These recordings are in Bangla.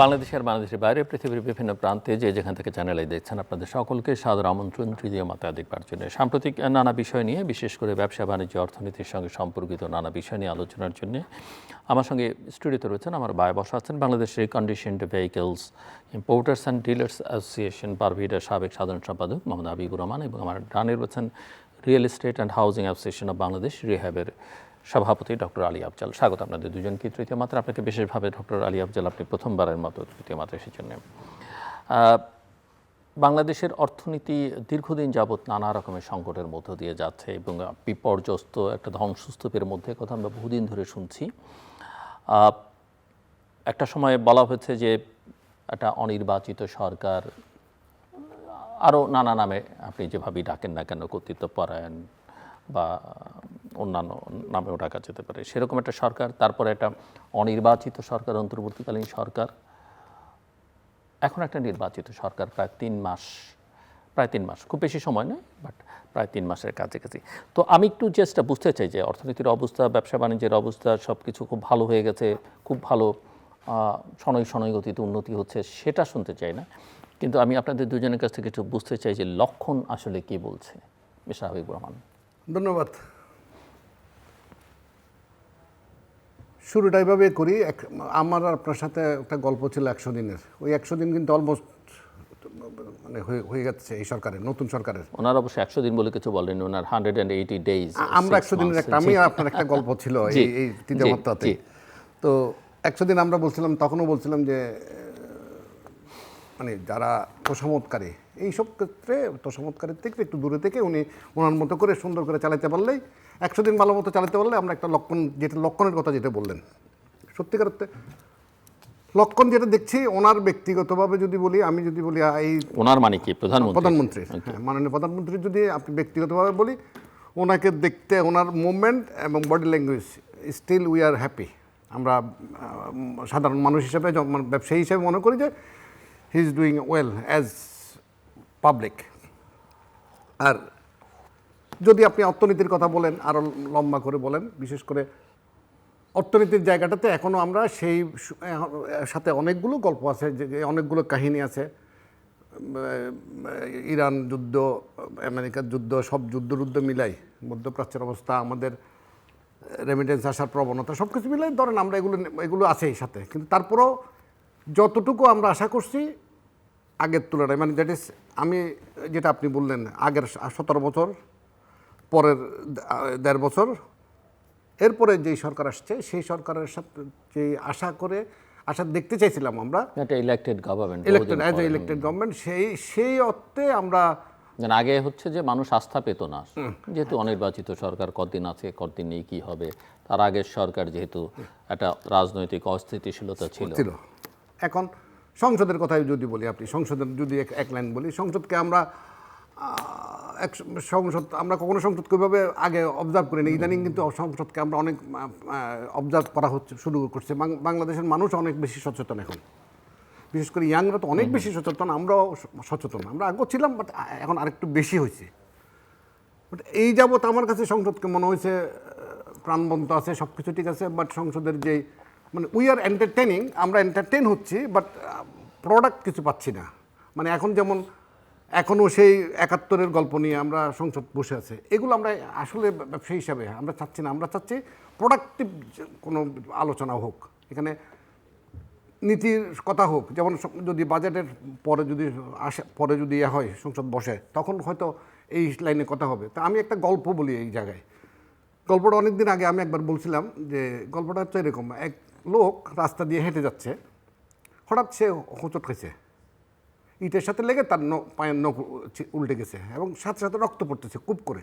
বাংলাদেশের বাইরে পৃথিবীর বিভিন্ন প্রান্তে যেখান থেকে চ্যানেলে দেখছেন আপনাদের সকলকে সাদর আমন্ত্রণ তৃতীয় মাত্রাধিকবার জন্য সাম্প্রতিক নানা বিষয় নিয়ে বিশেষ করে ব্যবসা বাণিজ্য অর্থনীতির সঙ্গে সম্পর্কিত নানা বিষয় নিয়ে আলোচনার জন্য আমার সঙ্গে স্টুডিওতে রয়েছেন আমার ভাই বসা আছেন বাংলাদেশের conditioned vehicles importers and dealers association পারভিডার সাবেক সাধারণ সম্পাদক মোহাম্মদ হাবিবুর রহমান এবং আমার ডানে রয়েছেন real estate and housing association of Bangladesh রিহ্যাবের সভাপতি ডক্টর আলী আফজাল। স্বাগত আপনাদের দুজনকে তৃতীয় মাত্রা। আপনাকে বিশেষভাবে ডক্টর আলী আফজাল, আপনি প্রথমবারের মতো তৃতীয় মাত্রা এসেছেন। বাংলাদেশের অর্থনীতি দীর্ঘদিন যাবৎ নানা রকমের সংকটের মধ্য দিয়ে যাচ্ছে এবং বিপর্যস্ত একটা ধ্বংসস্তূপের মধ্যে কথা আমরা বহুদিন ধরে শুনছি। একটা সময় বলা হয়েছে যে একটা অনির্বাচিত সরকার, আরও নানা নামে আপনি যেভাবেই ডাকেন না কেন, কর্তৃত্বপরায়ণ বা অন্যান্য নামেও ডাকা যেতে পারে, সেরকম একটা সরকার, তারপরে একটা অনির্বাচিত সরকার, অন্তর্বর্তীকালীন সরকার, এখন একটা নির্বাচিত সরকার প্রায় 3 মাস, খুব বেশি সময় নয়, বাট প্রায় 3 মাসের কাছাকাছি। তো আমি একটু চেষ্টা বুঝতে চাই যে অর্থনীতির অবস্থা, ব্যবসা বাণিজ্যের অবস্থা সব কিছু খুব ভালো হয়ে গেছে, খুব ভালো শনৈ গতিতে উন্নতি হচ্ছে, সেটা শুনতে চাই না, কিন্তু আমি আপনাদের দুজনের কাছ থেকে একটু বুঝতে চাই যে লক্ষণ আসলে কী বলছে। মিস্টার হাবিবুর রহমান। ধন্যবাদ। শুরুটা এভাবে করি। আমার আর আপনার সাথে একটা গল্প ছিল 100 দিনের। ওই 100 দিন কিন্তু অলমোস্ট মানে হয়ে যাচ্ছে এই সরকারের, নতুন সরকারের। ওনার অবশ্য 100 দিন বলে কিছু বলেন, ওনার 180 ডেজ। আমরা 100 দিনের একটা, আমি আপনার একটা গল্প ছিল এই তৃতীয় মাত্রাতে। তো 100 দিন আমরা বলছিলাম, তখনও বলছিলাম যে মানে যারা তোষামতকারী, এইসব ক্ষেত্রে তোষামতকারীর থেকে একটু দূরে থেকে উনি ওনার মতো করে সুন্দর করে চালাতে পারলেই, 100 দিন ভালো মতো চালাতে পারলে আমরা একটা লক্ষণ, যেটা লক্ষণের কথা যেটা বললেন, সত্যিকার অর্থে লক্ষণ যেটা দেখছি ওনার ব্যক্তিগতভাবে যদি বলি, আমি যদি বলি এই ওনার মানে কি প্রধানমন্ত্রী, হ্যাঁ, মাননীয় প্রধানমন্ত্রী, যদি আপনি ব্যক্তিগতভাবে বলি, ওনাকে দেখতে, ওনার মুভমেন্ট এবং body language, still we are happy. আমরা সাধারণ মানুষ হিসেবে, ব্যবসায়ী হিসেবে মনে করি যে he is doing well as public. আর যদি আপনি অর্থনীতির কথা বলেন, আরও লম্বা করে বলেন, বিশেষ করে অর্থনীতির জায়গাটাতে এখনও আমরা সেই সাথে অনেকগুলো গল্প আছে, যে অনেকগুলো কাহিনী আছে। ইরান যুদ্ধ, আমেরিকার যুদ্ধ, সব যুদ্ধ মিলাই, মধ্যপ্রাচ্যের অবস্থা, আমাদের রেমিটেন্স আসার প্রবণতা, সব কিছু মিলাই ধরেন আমরা এগুলো আছেই সাথে। কিন্তু তারপরেও যতটুকু আমরা আশা করছি আগের তুলনায়, মানে দ্যাট ইজ, আমি যেটা আপনি বললেন, আগের 17 বছর, পরের 1.5 বছর, এরপরে যেই সরকার আসছে সেই সরকারের সাথে যে আশা দেখতে চাইছিলাম আমরা, ইলেক্টেড গভর্নমেন্ট, ইলেক্টেড গভর্নমেন্ট, সেই অর্থে আমরা আগে হচ্ছে যে মানুষ আস্থা পেত না, যেহেতু অনির্বাচিত সরকার কতদিন আছে কতদিন নেই কী হবে, তার আগের সরকার যেহেতু একটা রাজনৈতিক অস্থিতিশীলতা ছিল। এখন সংসদের কথাই যদি বলি, আপনি সংসদের যদি এক লাইন বলি, সংসদকে আমরা আমরা কখনো সংসদকে ওইভাবে আগে অবজার্ভ করি না, ইদানিং কিন্তু সংসদকে আমরা অনেক অবজার্ভ করা শুরু করছে। বাংলাদেশের মানুষ অনেক বেশি সচেতন এখন, বিশেষ করে ইয়াংরা তো অনেক বেশি সচেতন, আমরাও সচেতন, আমরা আগেও ছিলাম, বাট এখন আরেকটু বেশি হয়েছে। বাট এই যাবৎ আমার কাছে সংসদকে মনে হয়েছে প্রাণবন্ত আছে, সব কিছু ঠিক আছে, বাট সংসদের যে মানে উই আর এন্টারটেনিং, আমরা এন্টারটেন হচ্ছি, বাট প্রোডাক্ট কিছু পাচ্ছি না। মানে এখন যেমন এখনও সেই 71-এর গল্প নিয়ে আমরা সংসদ বসে আছে, এগুলো আমরা আসলে ব্যবসায়ী হিসাবে আমরা চাচ্ছি না। আমরা চাচ্ছি প্রোডাক্টিভ কোনো আলোচনা হোক, এখানে নীতির কথা হোক। যেমন যদি বাজেটের পরে যদি হয়, সংসদ বসে, তখন হয়তো এই লাইনে কথা হবে। তা আমি একটা গল্প বলি এই জায়গায়। গল্পটা অনেক দিন আগে আমি একবার বলছিলাম, যে গল্পটা হচ্ছে এরকম: এক লোক রাস্তা দিয়ে হেঁটে যাচ্ছে, হঠাৎ সে হোঁচট খেয়েছে, ইটের সাথে লেগে তার পায়ের নখ উল্টে গেছে এবং সাথে সাথে রক্ত পড়তেছে খুব করে।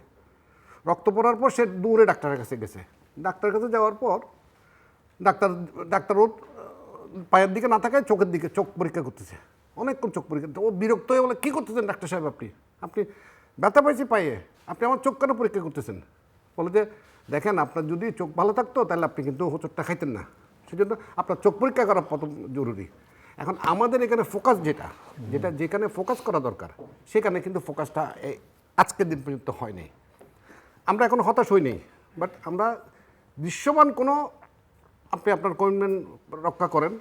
রক্ত পড়ার পর সে দূরে ডাক্তারের কাছে গেছে। ডাক্তারের কাছে যাওয়ার পর ডাক্তার ওর পায়ের দিকে না থাকায় চোখের দিকে চোখ পরীক্ষা করতেছে, অনেকক্ষণ চোখ পরীক্ষা। ও বিরক্ত হয়ে বলে, কী করতেছেন ডাক্তার সাহেব, আপনি ব্যথা পাইছি পায়ে, আপনি আমার চোখ কেন পরীক্ষা করতেছেন? বলে যে, দেখেন, আপনার যদি চোখ ভালো থাকতো তাহলে আপনি কিন্তু হোঁচটটা খাইতেন না, সেজন্য আপনার চোখ পরীক্ষা করা প্রথম জরুরি। এখন আমাদের এখানে ফোকাস যেখানে ফোকাস করা দরকার, সেখানে কিন্তু ফোকাসটা আজকের দিন পর্যন্ত হয় নাই। আমরা এখন হতাশ হই নাই, বাট আমরা দৃশ্যমান কোনো, আপনি আপনার কমিটমেন্ট রক্ষা করেন,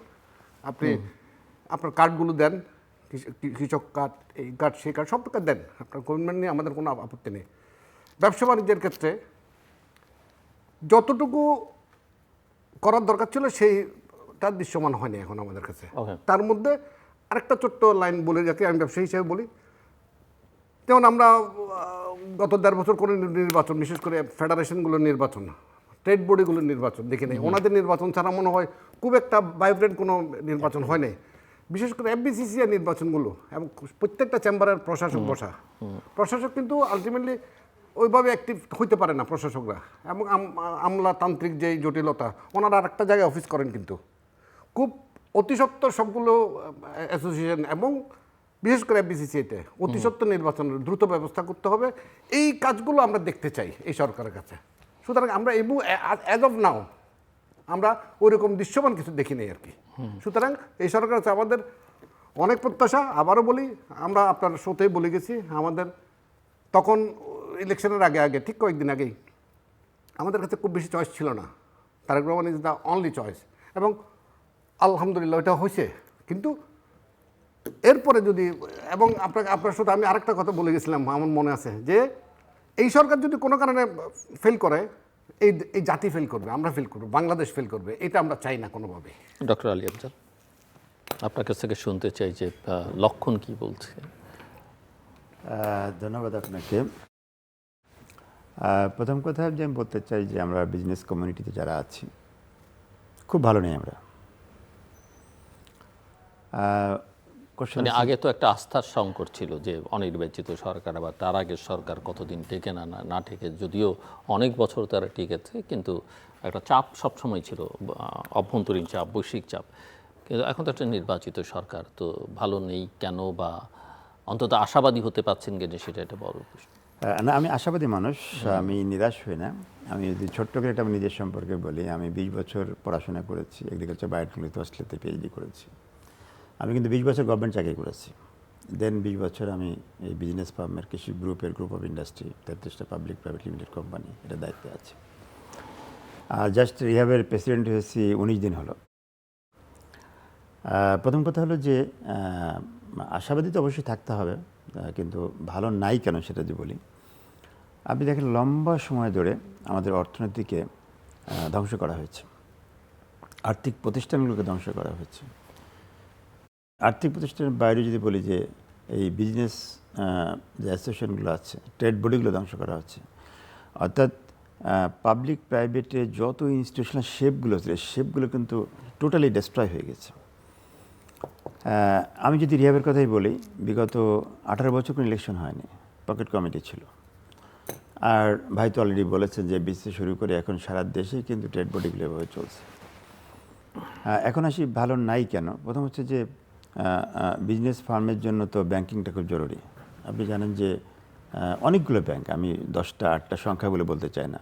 আপনি আপনার কার্ডগুলো দেন, কৃষক কার্ড, এই কার্ড, সেই কার্ড, সব কার্ড দেন, আপনার গভর্নমেন্ট নিয়ে আমাদের কোনো আপত্তি নেই। ব্যবসা বাণিজ্যের ক্ষেত্রে যতটুকু করার দরকার ছিল সেইটা দৃশ্যমান হয়নি এখন আমাদের কাছে। Okay. তার মধ্যে আরেকটা ছোট্ট লাইন বলে, যাকে আমি ব্যবসায়ী হিসেবে বলি, যেমন আমরা গত 1.5 বছর করে নির্বাচন, বিশেষ করে ফেডারেশনগুলোর নির্বাচন, ট্রেড বডিগুলোর নির্বাচন দেখি নাই। ওনাদের নির্বাচন ছাড়া মনে হয় খুব একটা ভাইব্রেন্ট কোনো নির্বাচন হয় নাই। বিশেষ করে এফবিসিসিআই নির্বাচনগুলো এবং প্রত্যেকটা চেম্বারের প্রশাসক বসা, প্রশাসক কিন্তু আলটিমেটলি ওইভাবে অ্যাক্টিভ হইতে পারে না প্রশাসকরা, এবং আমলাতান্ত্রিক যে জটিলতা, ওনারা আরেকটা জায়গায় অফিস করেন, কিন্তু খুব অতি সত্বর সবগুলো অ্যাসোসিয়েশন এবং বিশেষ করে এফবিসিসিআইতে অতি সত্বর নির্বাচনের দ্রুত ব্যবস্থা করতে হবে। এই কাজগুলো আমরা দেখতে চাই এই সরকারের কাছে। সুতরাং আমরা অ্যাজ অফ নাও আমরা ওইরকম দৃশ্যমান কিছু দেখি নেই আর কি। সুতরাং এই সরকার কাছে আমাদের অনেক প্রত্যাশা। আবারও বলি, আমরা আপনার শোতেই বলে গেছি, আমাদের তখন ইলেকশনের আগে ঠিক কয়েকদিন আগেই আমাদের কাছে খুব বেশি চয়েস ছিল না। Tarique Rahman is the only choice, এবং আলহামদুলিল্লাহ ওইটা হয়েছে। কিন্তু এরপরে যদি, এবং আপনার সাথে আমি আরেকটা কথা বলে গেছিলাম, আমার মনে আছে, যে এই সরকার যদি কোনো কারণে ফেল করে, এই জাতি ফেল করবে, আমরা ফেল করবো, বাংলাদেশ ফেল করবে, এটা আমরা চাই না কোনোভাবে। ডক্টর আলী আফজাল, আপনার কাছ থেকে শুনতে চাই যে লক্ষণ কি বলছে। ধন্যবাদ আপনাকে। প্রথম কথা যে আমি বলতে চাই যে আমরা বিজনেস কমিউনিটিতে যারা আছি খুব ভালো নেই আমরা। মানে আগে তো একটা আস্থার সংকট ছিল যে অনির্বাচিত সরকার, আবার তার আগের সরকার কতদিন টেকে না টেকে, যদিও অনেক বছর তারা টিকেছে, কিন্তু একটা চাপ সবসময় ছিল, অভ্যন্তরীণ চাপ, বৈশ্বিক চাপ। কিন্তু এখন তো একটা নির্বাচিত সরকার, তো ভালো নেই কেন, বা অন্তত আশাবাদী হতে পারছেন কিনা, সেটা একটা বড় প্রশ্ন। না, আমি আশাবাদী মানুষ, আমি নিরাশ হই না। আমি যদি ছোট্ট করে একটা নিজের সম্পর্কে বলি, আমি 20 বছর পড়াশোনা করেছি, এগ্রিকালচার বায়োটেকনোলজিতে অস্ট্রেলিয়াতে পিএইচডি করেছি। আমি কিন্তু 20 বছর গভর্নমেন্ট চাকরি করেছি। দেন 20 বছর আমি এই বিজনেস ফার্মের কৃষি গ্রুপ অফ ইন্ডাস্ট্রি, 33টা পাবলিক প্রাইভেট লিমিটেড কোম্পানি, এটা দায়িত্বে আছে। আর জাস্ট রিহাবের প্রেসিডেন্ট হয়েছি 19 দিন হলো। প্রথম কথা হলো যে আশাবাদী তো অবশ্যই থাকতে হবে, কিন্তু ভালো নাই কেন সেটা যদি বলি, আপনি দেখেন লম্বা সময় ধরে আমাদের অর্থনীতিকে ধ্বংস করা হয়েছে, আর্থিক প্রতিষ্ঠানগুলোকে ধ্বংস করা হয়েছে। আর্থিক প্রতিষ্ঠানের বাইরে যদি বলি যে এই বিজনেস যে অ্যাসোসিয়েশনগুলো আছে, ট্রেড বডিগুলো ধ্বংস করা হচ্ছে, অর্থাৎ পাবলিক প্রাইভেটে যত ইনস্টিটিউশনাল শেপগুলো ছিল, শেপগুলো কিন্তু টোটালি ডেস্ট্রয় হয়ে গেছে। আমি যদি রিহাবের কথাই বলি, বিগত 18 বছর কোনো ইলেকশন হয়নি, পকেট কমিটি ছিল। আর ভাই তো অলরেডি বলেছেন যে বিসি শুরু করে এখন সারা দেশে কিন্তু ট্রেড বডিগুলো এভাবে চলছে। এখন আসি ভালো নাই কেন। প্রথম হচ্ছে যে বিজনেস ফার্মের জন্য তো ব্যাংকিংটা খুব জরুরি। আপনি জানেন যে অনেকগুলো ব্যাংক, আমি 10টা 8টা সংখ্যাগুলো বলতে চাই না,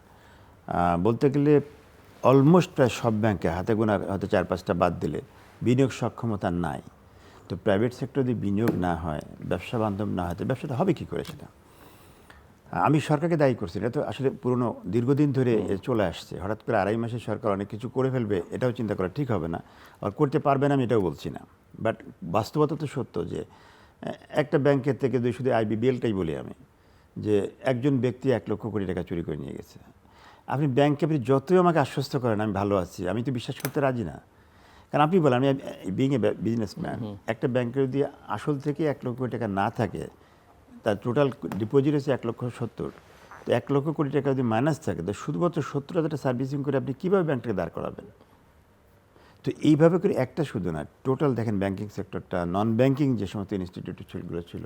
বলতে গেলে অলমোস্ট প্রায় সব ব্যাংকে হাতে গোনা হয়তো 4-5টা বাদ দিলে বিনিয়োগ সক্ষমতা নাই। তো প্রাইভেট সেক্টর যদি বিনিয়োগ না হয়, ব্যবসা বান্ধব না হয়, তো ব্যবসাটা হবে কী করে সেটা? আমি সরকারকে দায়ী করছি, এটা তো আসলে পুরনো দীর্ঘদিন ধরে চলে আসছে। হঠাৎ করে 2.5 মাসে সরকার অনেক কিছু করে ফেলবে, এটাও চিন্তা করা ঠিক হবে না। আর করতে পারবে না আমি এটাও বলছি না, বাট বাস্তবতা তো সত্য যে একটা ব্যাংকের থেকে শুধু আইবিবিএলটাই বলি আমি, যে একজন ব্যক্তি 1 লক্ষ কোটি টাকা চুরি করে নিয়ে গেছে। আপনি ব্যাংকে আপনি যতই আমাকে আশ্বস্ত করেন আমি ভালো আছি, আমি তো বিশ্বাস করতে রাজি না। কারণ আপনি বলেন, আমি বিং এ বিজনেসম্যান, একটা ব্যাংকে যদি আসল থেকে 1 লক্ষ কোটি টাকা না থাকে, তার টোটাল ডিপোজিট হচ্ছে 1,70,00,000, তো 1 লক্ষ কোটি টাকা যদি মাইনাস থাকে, তো শুধুমাত্র 70,000 সার্ভিসিং করে আপনি কীভাবে ব্যাংকটাকে দাঁড় করাবেন? তো এইভাবে করে একটা শুধু না, টোটাল দেখেন ব্যাংকিং সেক্টরটা, নন ব্যাংকিং যে সমস্ত ইনস্টিটিউটগুলো ছিল,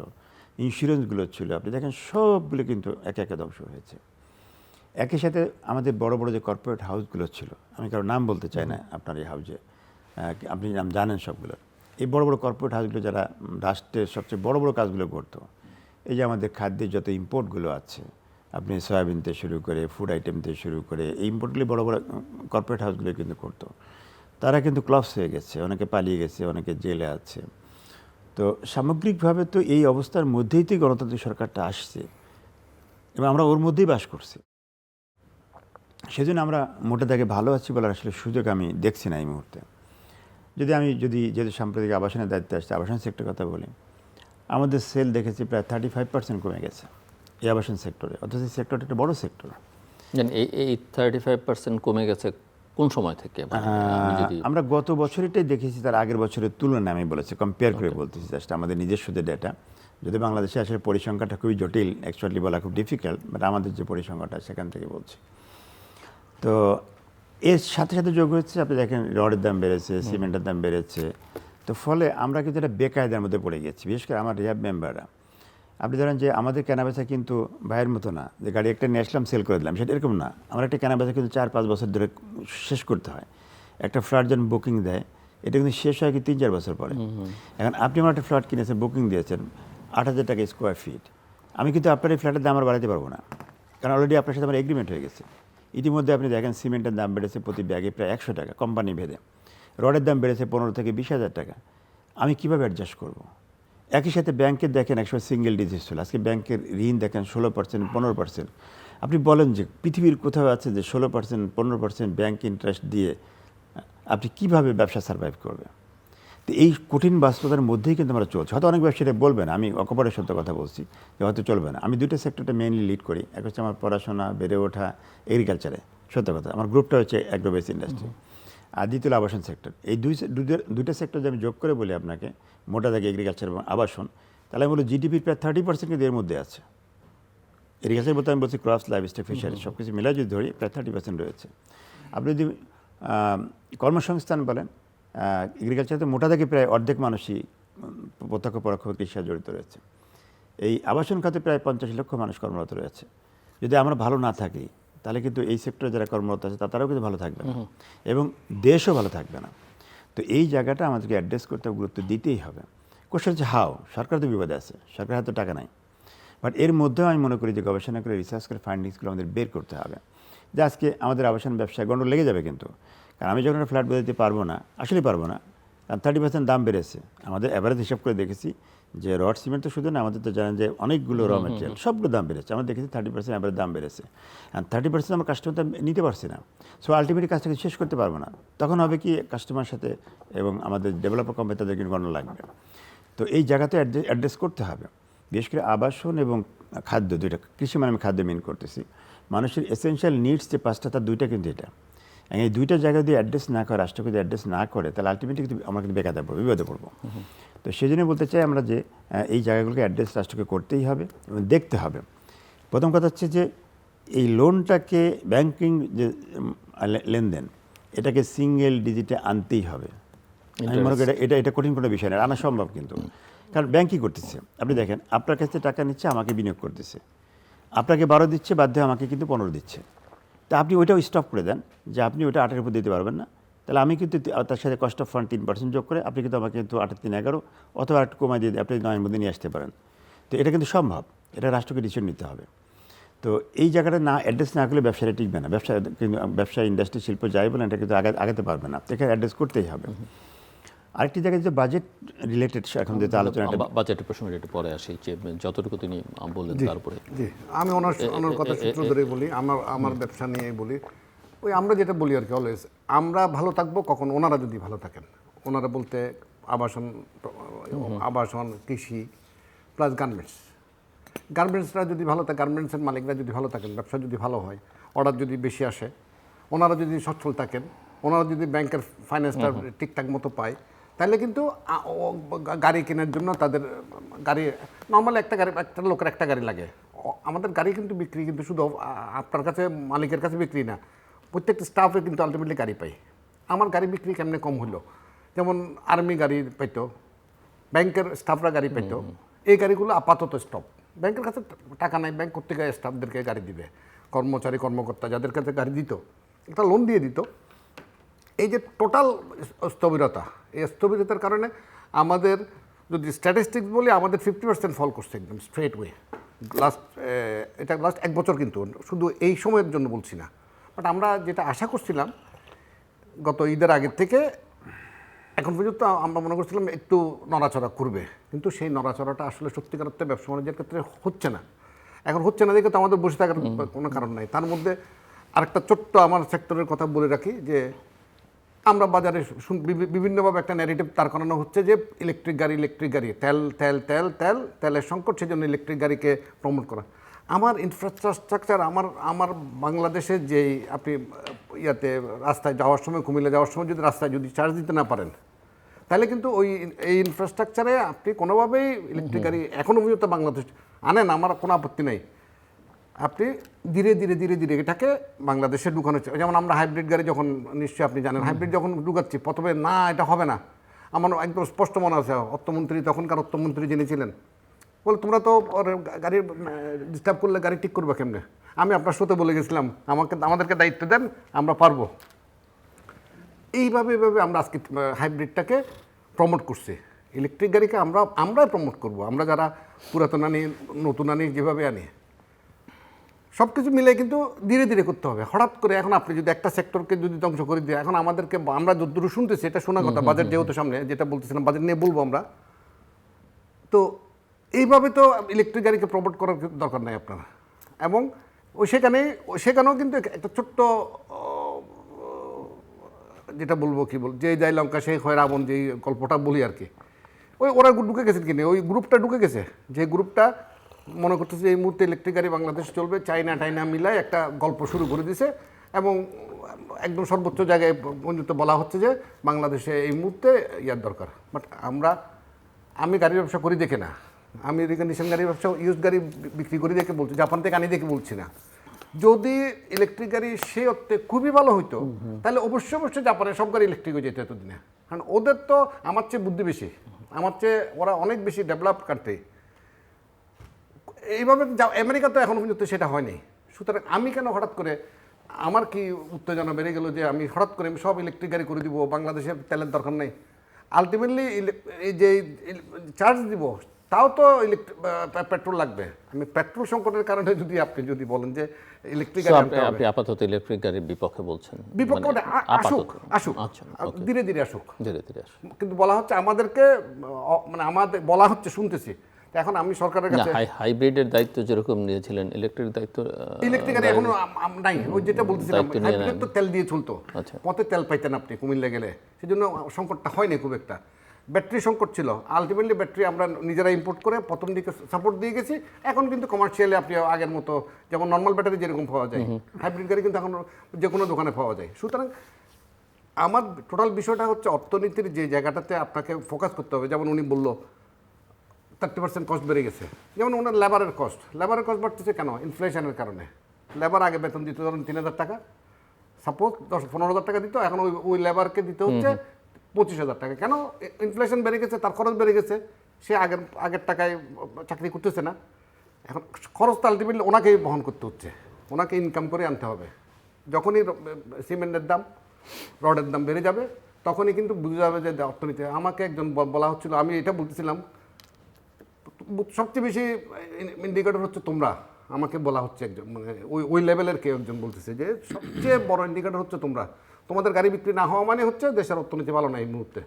ইন্স্যুরেন্সগুলো ছিল, আপনি দেখেন সবগুলো কিন্তু একে একে ধ্বংস হয়েছে। একই সাথে আমাদের বড় বড় যে কর্পোরেট হাউসগুলো ছিল, আমি কারো নাম বলতে চাই না আপনার এই হাউসে, আপনি নাম জানেন সবগুলো, এই বড় বড় কর্পোরেট হাউসগুলো যারা রাষ্ট্রের সবচেয়ে বড় বড় কাজগুলো করতো, এই যে আমাদের খাদ্যের যত ইম্পোর্টগুলো আছে, আপনি সয়াবিন থেকে শুরু করে ফুড আইটেম থেকে শুরু করে, এই ইম্পোর্টগুলি বড় বড় কর্পোরেট হাউসগুলো কিন্তু করতো। তারা কিন্তু ক্লপস হয়ে গেছে, অনেকে পালিয়ে গেছে, অনেকে জেলে আছে। তো সামগ্রিকভাবে তো এই অবস্থার মধ্যেই তো গণতান্ত্রিক সরকারটা আসছে, এবং আমরা ওর মধ্যেই বাস করছি। সেজন্য আমরা মোটা দাগে ভালো আছি বলার আসলে সুযোগ আমি দেখছি না এই মুহূর্তে। যেহেতু সাম্প্রতিক আবাসনের দায়িত্বে আসছে, আবাসন সেক্টরের কথা বলি, আমাদের সেল দেখেছি প্রায় 35% কমে গেছে এই আবাসন সেক্টরে, অথচ এই সেক্টরটা একটা বড় সেক্টর। এই 35% কমে গেছে কোন সময় থেকে? আমি যদি আমরা গত বছরটাই দেখেছি, তার আগের বছরের তুলনায় আমি বলেছি, কম্পেয়ার করে বলতেছি, জাস্ট আমাদের নিজস্ব যে ডেটা। যদি বাংলাদেশে আসলে পরিসংখ্যাটা খুবই জটিল, অ্যাকচুয়ালি বলা খুব ডিফিকাল্ট, বাট আমাদের যে পরিসংখ্যাটা সেখান থেকে বলছি। তো এর সাথে সাথে যোগ হচ্ছে, আপনি দেখেন রডের দাম বেড়েছে, সিমেন্টের দাম বেড়েছে। তো ফলে আমরা কিন্তু একটা বেকায়দার মধ্যে পড়ে গেছি, বিশেষ করে আমার রিহ্যাব মেম্বাররা। আপনি ধরেন যে আমাদের কেনাবেচা কিন্তু ভাইয়ের মতো না, যে গাড়ি একটা নিয়ে আসলাম সেল করে দিলাম, সেটা এরকম না। আমার একটা কেনাবেচা কিন্তু 4-5 বছর ধরে শেষ করতে হয়। একটা ফ্ল্যাট যখন বুকিং দেয়, এটা কিন্তু শেষ হয় কি 3-4 বছর পরে। এখন আপনি আমার একটা ফ্ল্যাট কিনেছেন, বুকিং দিয়েছেন 8,000 টাকা স্কোয়ার ফিট, আমি কিন্তু আপনার এই ফ্ল্যাটের দাম আর বাড়াতে পারবো না, কারণ অলরেডি আপনার সাথে আমার এগ্রিমেন্ট হয়ে গেছে। ইতিমধ্যে আপনি দেখেন সিমেন্টের দাম বেড়েছে প্রতি ব্যাগে প্রায় 100 টাকা কোম্পানি ভেদে, রডের দাম বেড়েছে 15 থেকে 20,000 টাকা। আমি কীভাবে অ্যাডজাস্ট করব? একই সাথে ব্যাংকের দেখেন একসময় সিঙ্গেল ডিজিট ছিল, আজকে ব্যাংকের ঋণ দেখেন 16%, 15%। আপনি বলেন যে পৃথিবীর কোথাও আছে যে 16%, 15% ব্যাংক ইন্টারেস্ট দিয়ে আপনি কীভাবে ব্যবসা সার্ভাইভ করবে? তো এই কঠিন বাস্তবতার মধ্যেই কিন্তু আমরা চলছি। হয়তো অনেক ব্যবসায়ীরা বলবে না, আমি অকপরের সত্য কথা বলছি, যে হয়তো চলবে না। আমি দুইটা সেক্টরটা মেইনলি লিড করি, এক হচ্ছে আমার পড়াশোনা, বেড়ে ওঠা এগ্রিকালচারে, সত্য কথা। আমার গ্রুপটা হচ্ছে অ্যাগ্রো বেস ইন্ডাস্ট্রি, আর দ্বিতীয় আবাসন সেক্টর। এই দুইটা সেক্টর যদি আমি যোগ করে বলি আপনাকে, মোটা দাগে এগ্রিকালচার এবং আবাসন, তাহলে আমি বলি জিডিপির প্রায় 30% কিন্তু এর মধ্যে আছে। এগ্রিকালচার বলতে আমি বলছি ক্রপস, লাইভস্টক, ফিশারি, সব কিছু মিলাই যদি ধরি প্রায় 30% রয়েছে। আপনি যদি কর্মসংস্থান বলেন, এগ্রিকালচারে তো মোটা দাগে প্রায় অর্ধেক মানুষই প্রত্যক্ষ পরোক্ষ কৃষির সাথে জড়িত রয়েছে। এই আবাসন খাতে প্রায় 50 লক্ষ মানুষ কর্মরত রয়েছে। যদি আমরা ভালো না থাকি, তাহলে কিন্তু এই সেক্টরে যারা কর্মরত আছে তারাও কিন্তু ভালো থাকবে না, এবং দেশও ভালো থাকবে না। তো এই জায়গাটা আমাদেরকে অ্যাড্রেস করতে গুরুত্ব দিতেই হবে। কোশ্চেন হচ্ছে হাও, সরকার তো বিপদে আছে, সরকার হাতে টাকা নাই, বাট এর মধ্যেও আমি মনে করি যে গবেষণা করে, রিসার্চ করে ফাইন্ডিংসগুলো আমাদের বের করতে হবে। যে আজকে আমাদের আবাসন ব্যবসায় গন্ডগোল লেগে যাবে কিন্তু, কারণ আমি যখন একটা ফ্ল্যাট বোঝাতে পারবো না, আসলেই পারবো না, কারণ 30% দাম বেড়েছে। আমাদের অ্যাভারেজ হিসাব করে দেখেছি যে রড সিমেন্ট তো শুধু না, আমাদের তো জানেন যে অনেকগুলো র মেটেরিয়াল সবগুলো দাম বেড়েছে। আমরা দেখেছি 30% অ্যাভারেজ দাম বেড়েছে, আর 30% আমার কাস্টমার নিতে পারছি না। সো আলটিমেটলি কাজটাকে শেষ করতে পারবো না। তখন হবে কি, কাস্টমার সাথে এবং আমাদের ডেভেলপার কোম্পানি তাদের কিন্তু গন্ডগোল লাগবে। তো এই জায়গাতে অ্যাড্রেস করতে হবে, বিশেষ করে আবাসন এবং খাদ্য দুইটা। কৃষি মানে আমি খাদ্য মেন করতেছি, মানুষের এসেনশিয়াল নিডস যে 5টা, তার 2টা কিন্তু এটা। এই 2টা জায়গা যদি অ্যাড্রেস না করে, রাষ্ট্র যদি অ্যাড্রেস না করে, তাহলে আলটিমেটলি কিন্তু আমরা কিন্তু বেকার পড়বো, বিপদে পড়বো। তো সেই জন্য বলতে চাই আমরা যে এই জায়গাগুলোকে অ্যাড্রেস রাষ্ট্রকে করতেই হবে এবং দেখতে হবে। প্রথম কথা হচ্ছে যে এই লোনটাকে, ব্যাংকিং যে লেনদেন, এটাকে সিঙ্গেল ডিজিটে আনতেই হবে। আমি মনে করি এটা কঠিন কোনো বিষয় না, আনা সম্ভব কিন্তু। কারণ ব্যাংক কী করতেছে, আপনি দেখেন আপনার কাছ থেকে টাকা নিচ্ছে, আমাকে বিনিয়োগ করতেছে, আপনাকে 12 দিচ্ছে, বাধ্য আমাকে কিন্তু 15 দিচ্ছে। তা আপনি ওইটাও স্টপ করে দেন যে আপনি ওইটা 8-এর উপর দিতে পারবেন না, তাহলে আমি কিন্তু তার সাথে কস্ট অফ ফান্ড 3% যোগ করে আপনি কিন্তু আমাকে কিন্তু 8-3-11 অথবা একটু কমাই দিয়ে আপনি 9-এর মধ্যে নিয়ে আসতে পারেন। তো এটা কিন্তু সম্ভব, এটা রাষ্ট্রকে ডিসিশন নিতে হবে। তো এই জায়গাটা না অ্যাড্রেস না করলে ব্যবসাটা টিকবে না। ব্যবসা ইন্ডাস্ট্রি শিল্প যাই বলে এটা কিন্তু আগাতে পারবে না, এখানে অ্যাড্রেস করতেই হবে। আরেকটি জায়গায় যে বাজেট রিলেটেড এখন যেটা আলোচনাটা, বাজেটের প্রসঙ্গে একটু পরে আসি, যে যতটুকু তিনি বললেন তারপরে। জি, আমি ওনার কথা সূত্র ধরেই বলি, আমার ব্যবসা নিয়েই বলি। ওই আমরা যেটা বলি আর কি, অলওয়েজ আমরা ভালো থাকবো কখন, ওনারা যদি ভালো থাকেন। ওনারা বলতে আবাসন, কৃষি প্লাস গার্মেন্টসরা যদি ভালো থাকে, গার্মেন্টসের মালিকরা যদি ভালো থাকেন, ব্যবসা যদি ভালো হয়, অর্ডার যদি বেশি আসে, ওনারা যদি সচ্ছল থাকেন, ওনারা যদি ব্যাংকের ফাইন্যান্সটা ঠিকঠাক মতো পায়, তাহলে কিন্তু গাড়ি কেনার জন্য তাদের গাড়ি, নর্মালি একটা লোকের একটা গাড়ি লাগে। আমাদের গাড়ি কিন্তু বিক্রি কিন্তু শুধু আপনার কাছে, মালিকের কাছে বিক্রি না, প্রত্যেকটা স্টাফে কিন্তু আলটিমেটলি গাড়ি পাই। আমার গাড়ি বিক্রি কেমনে কম হলো, যেমন আর্মি গাড়ি পাইতো, ব্যাংকের স্টাফরা গাড়ি পাইতো, এই গাড়িগুলো আপাতত স্টপ। ব্যাংকের কাছে টাকা নাই, ব্যাংক করতে গিয়ে স্টাফদেরকে গাড়ি দিবে, কর্মকর্তা যাদের কাছে গাড়ি দিত, একটা লোন দিয়ে দিত। এই যে টোটাল স্থবিরতা, এই স্থবিরতার কারণে আমাদের যদি স্ট্যাটিস্টিক্স বলি, আমাদের 50% ফল করছে একদম স্ট্রেট ওয়ে এটা লাস্ট 1 বছর, কিন্তু শুধু এই সময়ের জন্য বলছি না। বাট আমরা যেটা আশা করছিলাম গত ঈদের আগের থেকে এখন পর্যন্ত, আমরা মনে করছিলাম একটু নড়াচড়া করবে, কিন্তু সেই নড়াচড়াটা আসলে সত্যিকার অর্থে ব্যবসা বাণিজ্যের ক্ষেত্রে হচ্ছে না। এখন হচ্ছে না দেখে তো আমাদের বসে থাকার কোনো কারণ নাই। তার মধ্যে আরেকটা ছোট্ট আমার সেক্টরের কথা বলে রাখি, যে আমরা বাজারে বিভিন্নভাবে একটা ন্যারেটিভ তার করানো হচ্ছে যে ইলেকট্রিক গাড়ি তেলের সংকট, সেজন্য ইলেকট্রিক গাড়িকে প্রমোট করা। আমার ইনফ্রাস্ট্রাকচার, আমার বাংলাদেশে যেই আপনি ইয়াতে রাস্তায় যাওয়ার সময়, কুমিল্লা যাওয়ার সময় যদি রাস্তায় যদি চার্জ দিতে না পারেন, তাহলে কিন্তু এই ইনফ্রাস্ট্রাকচারে আপনি কোনোভাবেই ইলেকট্রিক গাড়ি এখনও পর্যন্ত বাংলাদেশ আনেন, আমার কোনো আপত্তি নেই। আপনি ধীরে ধীরে এটাকে বাংলাদেশে ঢুকানো হচ্ছে। যেমন আমরা হাইব্রিড গাড়ি যখন, নিশ্চয়ই আপনি জানেন, হাইব্রিড যখন ঢুকাচ্ছি, প্রথমে না এটা হবে না, আমার একদম স্পষ্ট মনে আছে, অর্থমন্ত্রী, তখনকার অর্থমন্ত্রী যিনি ছিলেন, বলে তোমরা তো গাড়ির ডিস্টার্ব করলে গাড়ি ঠিক করবে কেমনে? আমি আপনার সাথে বলে গেছিলাম আমাদেরকে দায়িত্ব দেন, আমরা পারবো। এইভাবে আমরা আজকে হাইব্রিডটাকে প্রমোট করছি। ইলেকট্রিক গাড়িকে আমরাই প্রমোট করব, আমরা যারা পুরাতন আনি, নতুন আনি, যেভাবে আনি, সব কিছু মিলে কিন্তু ধীরে করতে হবে। হঠাৎ করে এখন আপনি যদি একটা সেক্টরকে যদি ধ্বংস করে দিয়ে, এখন আমাদেরকে, আমরা যতদূর শুনতেছি, এটা শোনা কথা, বাজেট যেহেতু সামনে, যেটা বলতেছিলাম বাজেট নিয়ে বলবো আমরা, তো এইভাবে তো ইলেকট্রিক গাড়িকে প্রমোট করার দরকার নেই আপনার। এবং সেখানেও কিন্তু একটা ছোট্ট, যেটা বলবো যে যাই লঙ্কা সেই হয় রাবণ, যেই গল্পটা বলি আর কি, ওরা ঢুকে গেছে কিনে, ওই গ্রুপটা ঢুকে গেছে, যে গ্রুপটা মনে করতেছে এই মুহূর্তে ইলেকট্রিক গাড়ি বাংলাদেশ চলবে, চাইনা মিলায় একটা গল্প শুরু করে দিছে। এবং একদম সর্বোচ্চ জায়গায় পর্যন্ত বলা হচ্ছে যে বাংলাদেশে এই মুহূর্তে ইয়ার দরকার। বাট আমি গাড়ির ব্যবসা করি দেখে না, আমি রিকন্ডিশন গাড়ির ব্যবসা, ইউজ গাড়ি বিক্রি করি দেখে বলছি, জাপান থেকে আনি দেখে বলছি না। যদি ইলেকট্রিক গাড়ি সে অর্থে খুবই ভালো হইতো, তাহলে অবশ্যই জাপানের সব গাড়ি ইলেকট্রিক হয়ে যেত এতদিনে। কারণ ওদের তো আমার চেয়ে বুদ্ধি বেশি, আমার চেয়ে ওরা অনেক বেশি ডেভেলপ কান্ট্রি। এইভাবে আমেরিকা তো এখনো পর্যন্ত সেটা হয়নি। সুতরাং আমি কেন হঠাৎ করে, আমার কি উত্তেজনা বেড়ে গেল যে আমি হঠাৎ করে সব ইলেকট্রিক গাড়ি করে দিব, বাংলাদেশে তেলের দরকার নেই। আলটিমেটলি এই যে চার্জ দিব, তাও তো পেট্রোল লাগবে। আমি পেট্রোল সংকটের কারণে আপনি যদি বলেন যে ইলেকট্রিক গাড়ি, আপনি আপাতত ইলেকট্রিক গাড়ির বিপক্ষে বলছেন? বিপক্ষে আসুক, ধীরে আসুক, কিন্তু বলা হচ্ছে আমাদেরকে, মানে আমাদের বলা হচ্ছে, শুনতেছি। এখন আমি সরকারের কাছে, হাইব্রিডের দায়িত্ব যেরকম নিয়েছিলেন, ইলেকট্রিক গাড়ি এখনো নাই। ওই যেটা বলতেছিলাম, হাইব্রিড তো তেল দিয়ে চলতো, পথে তেল পাইতেন আপনি কুমিল্লা গেলে, সেজন্য সংকটটা হয়নি খুব একটা। ব্যাটারি সংকট ছিল, আলটিমেটলি ব্যাটারি আমরা নিজেরা ইম্পোর্ট করে প্রথম দিকে সাপোর্ট দিয়ে গেছি। এখন কিন্তু কমার্শিয়ালি আপনি আগের মতো, যেমন নর্মাল ব্যাটারি যেরকম পাওয়া যায়, হাইব্রিড গাড়ি কিন্তু এখন যে কোনো দোকানে পাওয়া যায়। সুতরাং আমার টোটাল বিষয়টা হচ্ছে অর্থনীতির যে জায়গাটাতে আপনাকে ফোকাস করতে হবে। যেমন উনি বললো 30% কস্ট বেড়ে গেছে, যেমন ওনার লেবারের কস্ট বাড়তেছে কেন? ইনফ্লেশনের কারণে। লেবার আগে বেতন দিত ধরুন 3,000 টাকা, সাপোজ 15,000 টাকা দিত, এখন ওই লেবারকে দিতে হচ্ছে 25,000 টাকা। কেন? ইনফ্লেশন বেড়ে গেছে, তার খরচ বেড়ে গেছে, সে আগের টাকায় চাকরি করতেছে না। এখন খরচ তো আলটিমেটলি ওনাকেই বহন করতে হচ্ছে, ওনাকে ইনকাম করে আনতে হবে। যখনই সিমেন্টের দাম, রডের দাম বেড়ে যাবে, তখনই কিন্তু বুঝে যাবে যে অর্থনীতি। আমাকে একজন বলা হচ্ছিল, আমি এটা বলতেছিলাম, সবচেয়ে বেশি ইন্ডিকেটর হচ্ছে তোমরা, আমাকে বলা হচ্ছে একজন, মানে ওই লেভেলের কেউ একজন বলতেছে যে সবচেয়ে বড় ইন্ডিকেটর হচ্ছে তোমরা, তোমাদের গাড়ি বিক্রি না হওয়া মানে হচ্ছে দেশের অর্থনীতি ভালো না এই মুহূর্তে।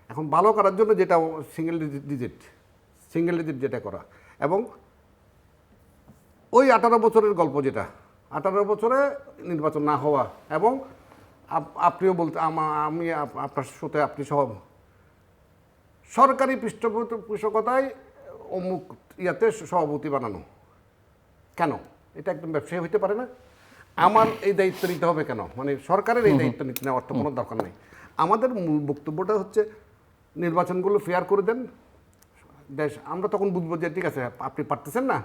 এখন ভালো করার জন্য যেটা সিঙ্গেল ডিজিট যেটা করা, এবং ওই 18 বছরের গল্প, যেটা 18 বছরে নির্বাচন না হওয়া, এবং আপনিও বলতে, আমি আপনার সাথে, আপনি সহ সরকারি পৃষ্ঠপোষকতায় অমুক ইয়াতে সভাপতি বানানো কেন? এটা একদম ব্যবসায়ী হইতে পারে না? আমার এই দায়িত্ব নিতে হবে কেন? মানে সরকারের এই দায়িত্ব নিতে নেওয়ার তো কোনো দরকার নেই। আমাদের মূল বক্তব্যটা হচ্ছে নির্বাচনগুলো ফেয়ার করে দেন দেশ, আমরা তখন বুঝবো যে ঠিক আছে, আপনি পারতেছেন না,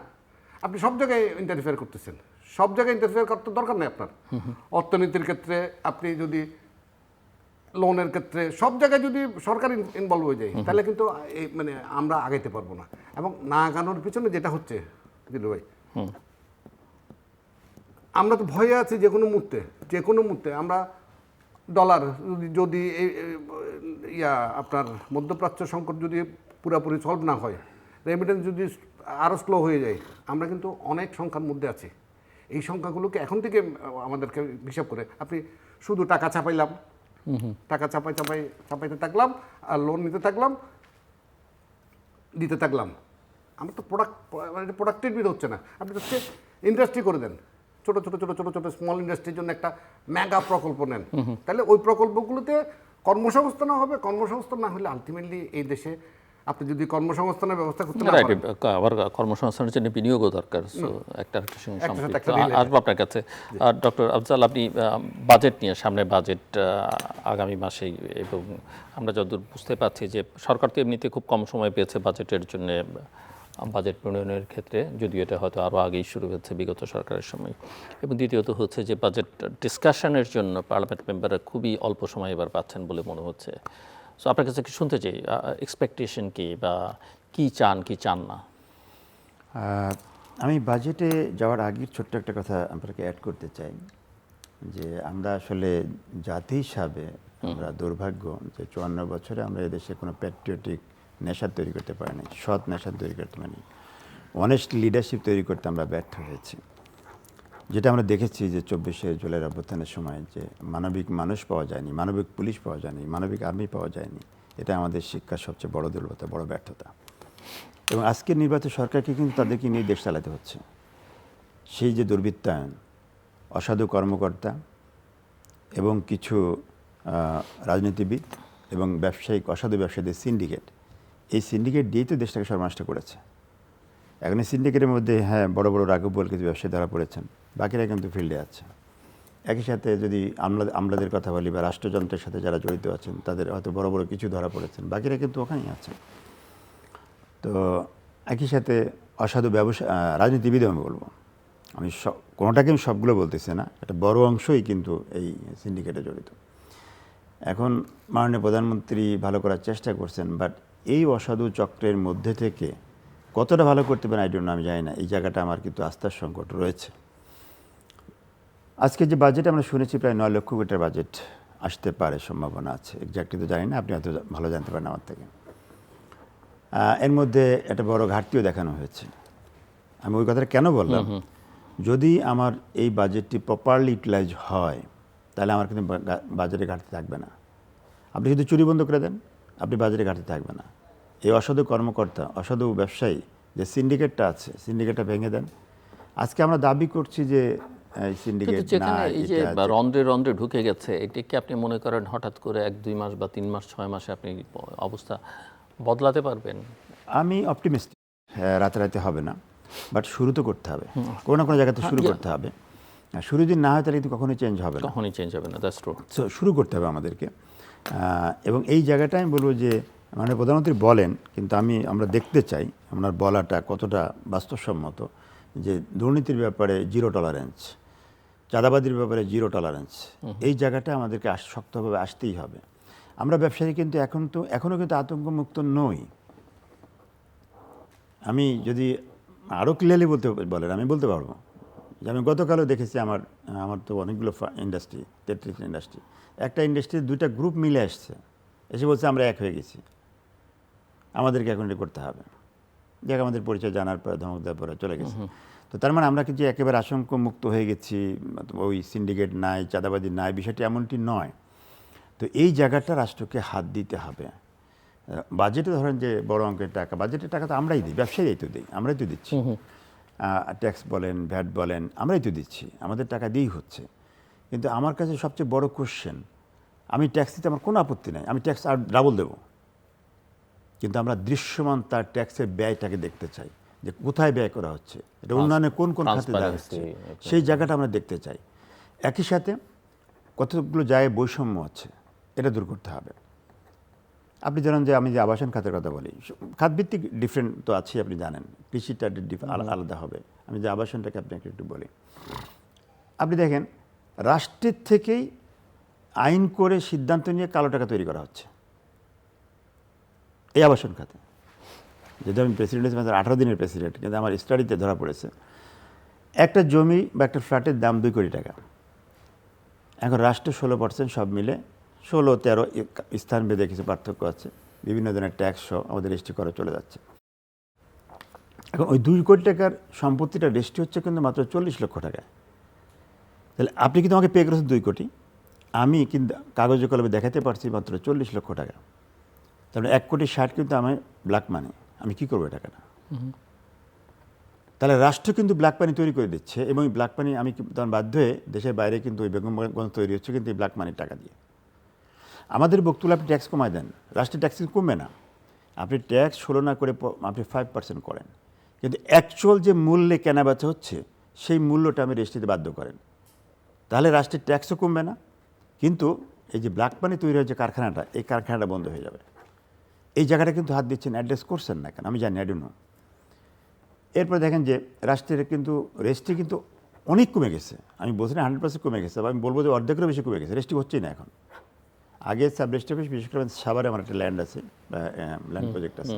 আপনি সব জায়গায় ইন্টারফেয়ার করতেছেন। সব জায়গায় ইন্টারফেয়ার করতে দরকার নেই আপনার। অর্থনীতির ক্ষেত্রে আপনি যদি, লোনের ক্ষেত্রে, সব জায়গায় যদি সরকার ইনভলভ হয়ে যায়, তাহলে কিন্তু মানে আমরা আগাইতে পারবো না। এবং না আগানোর পিছনে যেটা হচ্ছে দিলু ভাই, আমরা তো ভয়ে আছি যে কোনো মুহূর্তে আমরা ডলার যদি আপনার মধ্যপ্রাচ্য সংকট যদি পুরোপুরি সলভ না হয়, রেমিটেন্স যদি আরও স্লো হয়ে যায়, আমরা কিন্তু অনেক সংখ্যার মধ্যে আছি। এই সংখ্যাগুলোকে এখন থেকে আমাদেরকে হিসাব করে, আপনি শুধু টাকা ছাপাইলাম, টাকা চাপাইতে থাকলাম, আর লোন দিতে থাকলাম, আমরা তো প্রোডাক্টিভিটি হচ্ছে না। আপনি হচ্ছে ইন্ডাস্ট্রি করে দেন, ছোট ছোট ছোট ছোট ছোট স্মল ইন্ডাস্ট্রির জন্য একটা মেগা প্রকল্প নেন, তাহলে ওই প্রকল্পগুলোতে কর্মসংস্থান হবে। কর্মসংস্থান না হলে আলটিমেটলি এই দেশে আপনি যদি কর্মসংস্থানের ব্যবস্থা করতে না রাইট, পারেন, আবার কর্মসংস্থানের জন্য বিনিয়োগও দরকার। সো একটা একটা সঙ্গে একটার সাথে সম্পৃক্ত। একটা relate আসবো আপনার কাছে। ডক্টর আফজাল, আপনি বাজেট নিয়ে, সামনে বাজেট আগামী মাসেই, এবং আমরা যতদূর বুঝতে পারছি যে সরকার তো এমনিতে খুব কম সময় পেয়েছে বাজেটের জন্য, বাজেট প্রণয়নের ক্ষেত্রে, যদিও এটা হয়তো আরও আগেই শুরু হয়েছে বিগত সরকারের সময়। এবং দ্বিতীয়ত হচ্ছে যে বাজেট ডিসকাশনের জন্য পার্লামেন্ট মেম্বাররা খুবই অল্প সময় এবার পাচ্ছেন বলে মনে হচ্ছে। সো আপনার কাছে কি শুনতে চাই, এক্সপেকটেশন কি, বা কি চান কি চান না? আমি বাজেটে যাওয়ার আগে ছোট্ট একটা কথা আপনাকে অ্যাড করতে চাই, যে আমরা আসলে জাতি হিসাবে আমরা দুর্ভাগ্য যে 54 বছরে আমরা এদেশে কোনো প্যাট্রিয়টিক নেশা তৈরি করতে পারিনি, সৎ নেশা তৈরি করতে পারিনি, অনেস্ট লিডারশিপ তৈরি করতে আমরা ব্যর্থ হয়েছি। যেটা আমরা দেখেছি যে 24শে জুলাইয়ের অভ্যুত্থানের সময় যে মানবিক মানুষ পাওয়া যায়নি, মানবিক পুলিশ পাওয়া যায়নি, মানবিক আর্মি পাওয়া যায়নি, এটা আমাদের শিক্ষার সবচেয়ে বড় দুর্বলতা, বড় ব্যর্থতা। এবং আজকের নির্বাচিত সরকারকে কিন্তু তাদেরকে নিয়ে দেশ চালাতে হচ্ছে। সেই যে দুর্বৃত্তায়ন, অসাধু কর্মকর্তা এবং কিছু রাজনীতিবিদ এবং ব্যবসায়িক, অসাধু ব্যবসায়ীদের সিন্ডিকেট, এই সিন্ডিকেট দিয়েই তো দেশটাকে সর্বনাশ করেছে। এখন এই সিন্ডিকেটের মধ্যে হ্যাঁ বড় বড় রাঘববোয়াল কিছু ব্যবসায়ী ধরা পড়েছেন, বাকিরা কিন্তু ফিল্ডে আছে। একই সাথে যদি আমলাদের কথা বলি বা রাষ্ট্রযন্ত্রের সাথে যারা জড়িত আছেন তাদের হয়তো বড় বড় কিছু ধরা পড়েছেন, বাকিরা কিন্তু ওখানেই আছেন। তো একই সাথে অসাধু ব্যবসা, রাজনীতিবিদও আমি বলবো, আমি কোনোটাকে আমি সবগুলো বলতেছি না, একটা বড় অংশই কিন্তু এই সিন্ডিকেটে জড়িত। এখন মাননীয় প্রধানমন্ত্রী ভালো করার চেষ্টা করছেন, বাট এই অসাধু চক্রের মধ্যে থেকে কতটা ভালো করতে পারেন আই ডোন্ট নো, আমি জানি না। এই জায়গাটা আমার কিন্তু আস্থার সংকট রয়েছে। আজকে যে বাজেট আমরা শুনেছি প্রায় 9 লক্ষ কোটির বাজেট আসতে পারে, সম্ভাবনা আছে, এক্স্যাক্টলি তো জানি না, আপনি হয়তো ভালো জানতে পারেন আমার থেকে। এর মধ্যে একটা বড় ঘাটতিও দেখানো হয়েছে। আমি ওই কথাটা কেন বললাম, যদি আমার এই বাজেটটি প্রপারলি ইউটিলাইজ হয় তাহলে আমার কিন্তু বাজেটে ঘাটতি থাকবে না। আপনি যদি চুরি বন্ধ করে দেন, আপনি বাজেটে ঘাটতি থাকবে না। এই অসাধু কর্মকর্তা, অসাধু ব্যবসায়ী যে সিন্ডিকেটটা আছে, সিন্ডিকেটটা ভেঙে দেন। আজকে আমরা দাবি করছি যে সিন্ডিকেট না, যেখানে এই যে রন্ধ্রে রন্ধ্রে ঢুকে গেছে, এটা কি আপনি মনে করেন হঠাৎ করে 1-2 মাস বা 3 মাস 6 মাসে আপনি অবস্থা বদলাতে পারবেন? আমি অপটিমিস্টিক, রাতে হবে না, বাট শুরু তো করতে হবে, কোনো না কোনো জায়গাতে শুরু করতে হবে। শুরু যদি না হয় তাহলে কিন্তু কখনোই চেঞ্জ হবে না, কখনোই চেঞ্জ হবে না, দ্যাটস ট্রু। সো শুরু করতে হবে আমাদেরকে। এবং এই জায়গাটা আমি বলবো যে মানে প্রধানমন্ত্রী বলেন, কিন্তু আমরা দেখতে চাই আপনার বলাটা কতটা বাস্তবসম্মত, যে দুর্নীতির ব্যাপারে 0 টলারেন্স, চাঁদাবাদির ব্যাপারে 0 টলারেন্স, এই জায়গাটা আমাদেরকে শক্তভাবে আসতেই হবে। আমরা ব্যবসায়ী কিন্তু এখনও কিন্তু আতঙ্কমুক্ত নই। আমি যদি আরও ক্লিয়ারলি বলেন আমি বলতে পারবো যে আমি গতকালও দেখেছি, আমার তো অনেকগুলো ইন্ডাস্ট্রি, 33 ইন্ডাস্ট্রি, একটা ইন্ডাস্ট্রির 2টা গ্রুপ মিলে আসছে, এসে বলছে আমরা এক হয়ে গেছি, আমাদেরকে এখন এটা করতে হবে। যাক, আমাদের পরিচয় জানার পরে ধমক দেওয়ার পরে চলে গেছে। তো তার মানে আমরা কিন্তু একেবারে আশঙ্কমুক্ত হয়ে গেছি, ওই সিন্ডিকেট নাই, চাঁদাবাজি নাই, বিষয়টি এমনটি নয়। তো এই জায়গাটা রাষ্ট্রকে হাত দিতে হবে। বাজেটে ধরেন যে বড় অঙ্কের টাকা, বাজেটের টাকা তো আমরাই দিই, ব্যবসায়ীরাই তো দিই, আমরাই তো দিচ্ছি। ট্যাক্স বলেন, ভ্যাট বলেন, আমরাই তো দিচ্ছি, আমাদের টাকা দিয়েই হচ্ছে। কিন্তু আমার কাছে সবচেয়ে বড় কোশ্চেন, আমি ট্যাক্স দিতে আমার কোনো আপত্তি নাই, আমি ট্যাক্স আর ডাবল দেবো, কিন্তু আমরা দৃশ্যমান তার ট্যাক্সের ব্যয়টাকে দেখতে চাই, যে কোথায় ব্যয় করা হচ্ছে, এটা উন্নয়নে কোন কোন খাতে দেওয়া হচ্ছে, সেই জায়গাটা আমরা দেখতে চাই। একই সাথে কতগুলো জায়গায় বৈষম্য আছে, এটা দূর করতে হবে। আপনি জানেন যে আমি যে আবাসন খাতের কথা বলি, খাতভিত্তিক ডিফারেন্ট তো আছে, আপনি জানেন, কৃষিটা আলাদা হবে। আমি যে আবাসনটাকে আপনাকে একটু বলি, আপনি দেখেন রাষ্ট্রের থেকেই আইন করে সিদ্ধান্ত নিয়ে কালো টাকা তৈরি করা হচ্ছে এই আবাসন খাতে। যদি আমি প্রেসিডেন্ট হিসেবে 18 দিনের প্রেসিডেন্ট, কিন্তু আমার স্টাডিতে ধরা পড়েছে একটা জমি বা একটা ফ্ল্যাটের দাম 2 কোটি টাকা। এখন রাষ্ট্র 16% সব মিলে 16-13 স্থান ভেদে কিছু পার্থক্য আছে, বিভিন্ন ধরনের ট্যাক্স সহ আমাদের রেজিস্ট্রি করা চলে যাচ্ছে। এখন ওই 2 কোটি টাকার সম্পত্তিটা রেজিস্ট্রি হচ্ছে কিন্তু মাত্র 40 লক্ষ টাকায়। তাহলে আপনি কিন্তু আমাকে পে করেছেন 2 কোটি, আমি কিন্তু কাগজে কলমে দেখাতে পারছি মাত্র 40 লক্ষ টাকা। তাহলে 1 কোটি 60 কিন্তু আমার ব্ল্যাক মানি, আমি কী করবো এই টাকাটা? তাহলে রাষ্ট্র কিন্তু ব্ল্যাক মানি তৈরি করে দিচ্ছে, এবং এই ব্ল্যাক মানি আমি তখন বাধ্য হয়ে দেশের বাইরে কিন্তু ওই বেগমগঞ্জ তৈরি হচ্ছে কিন্তু এই ব্ল্যাক মানির টাকা দিয়ে। আমাদের বক্তব্য আপনি ট্যাক্স কমায় দেন, রাষ্ট্রের ট্যাক্স কমবে না। আপনি ট্যাক্স 16 না করে আপনি 5% করেন, কিন্তু অ্যাকচুয়াল যে মূল্যে কেনাবেচা হচ্ছে সেই মূল্যটা আমি রেজিস্ট্রিতে বাধ্য করেন, তাহলে রাষ্ট্রের ট্যাক্সও কমবে না। কিন্তু এই যে ব্ল্যাক মানি তৈরি হয়েছে কারখানাটা, এই কারখানাটা বন্ধ হয়ে যাবে। এই জায়গাটা কিন্তু হাত দিচ্ছেন, অ্যাড্রেস করছেন না কেন আমি জানি, আই ডোন্ট নো। এরপর দেখেন যে রাষ্ট্রের কিন্তু রেজিস্ট্রি কিন্তু অনেক কমে গেছে, আমি বলছি না 100% কমে গেছে, আমি বলবো যে অর্ধেকেরও বেশি কমে গেছে, রেজিস্ট্রি হচ্ছেই না এখন। আগে সাব রেজিস্ট্রি অফিস, বিশেষ করে সাভারে আমার একটা ল্যান্ড আছে, ল্যান্ড প্রজেক্ট আছে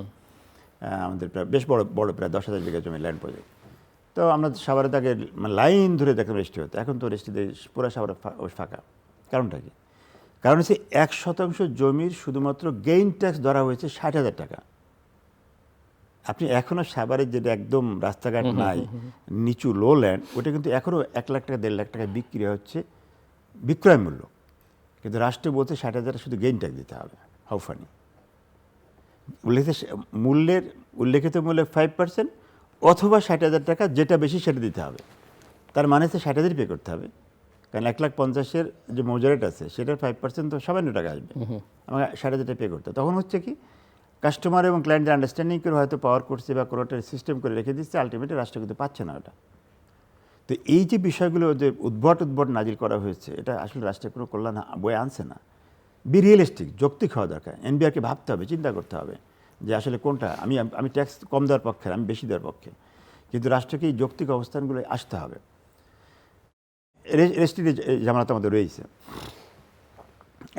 আমাদের, প্রায় বেশ বড় প্রায় 10,000 বিঘা জমি ল্যান্ড প্রজেক্ট। তো আমরা সাভারে তাকে লাইন ধরে দেখলাম রেজিস্ট্রি হতে, এখন তো রেজিস্ট্রিতে পুরো সাভারে ফাঁকা। কারণটা কি? কারণ হচ্ছে 1% জমির শুধুমাত্র গেইন ট্যাক্স ধরা হয়েছে 60,000 টাকা। আপনি এখনও সাভারে যেটা একদম রাস্তাঘাট নাই, নিচু লো ল্যান্ড, ওটা কিন্তু এখনও 1 লাখ টাকা 1.5 লাখ টাকায় বিক্রি হচ্ছে বিক্রয় মূল্য, কিন্তু রাষ্ট্র বলছে 60,000 শুধু গেইন ট্যাক্স দিতে হবে। How funny! উল্লেখিত মূল্যের 5% অথবা 60,000 টাকা, যেটা বেশি সেটা দিতে হবে। তার মানে হচ্ছে 60,000 পে করতে হবে, কারণ 1,50,000 যে মৌজা রেট আছে সেটার 5% তো সামান্য টাকা আসবে, আমাকে 60,000 টাকা পে করতে হবে। তখন হচ্ছে কি, কাস্টমার এবং ক্লায়েন্টের আন্ডারস্ট্যান্ডিং করে হয়তো পাওয়ার করছে বা কোনোটা সিস্টেম করে রেখে দিচ্ছে, আলটিমেটলি রাষ্ট্র কিন্তু পাচ্ছে না ওটা। তো এই যে বিষয়গুলো যে উদ্ভট নাজিল করা হয়েছে, এটা আসলে রাষ্ট্রের কোনো কল্যাণ বয়ে আনছে না। বি রিয়েলিস্টিক, যৌক্তিক হওয়া দরকার। এনবিআরকে ভাবতে হবে, চিন্তা করতে হবে যে আসলে কোনটা। আমি ট্যাক্স কম দেওয়ার পক্ষে, আমি বেশি দেওয়ার পক্ষে, কিন্তু রাষ্ট্রকে এই যৌক্তিক অবস্থানগুলো আসতে হবে। রেজিস্ট্রির জামানত আমাদের রয়েছে।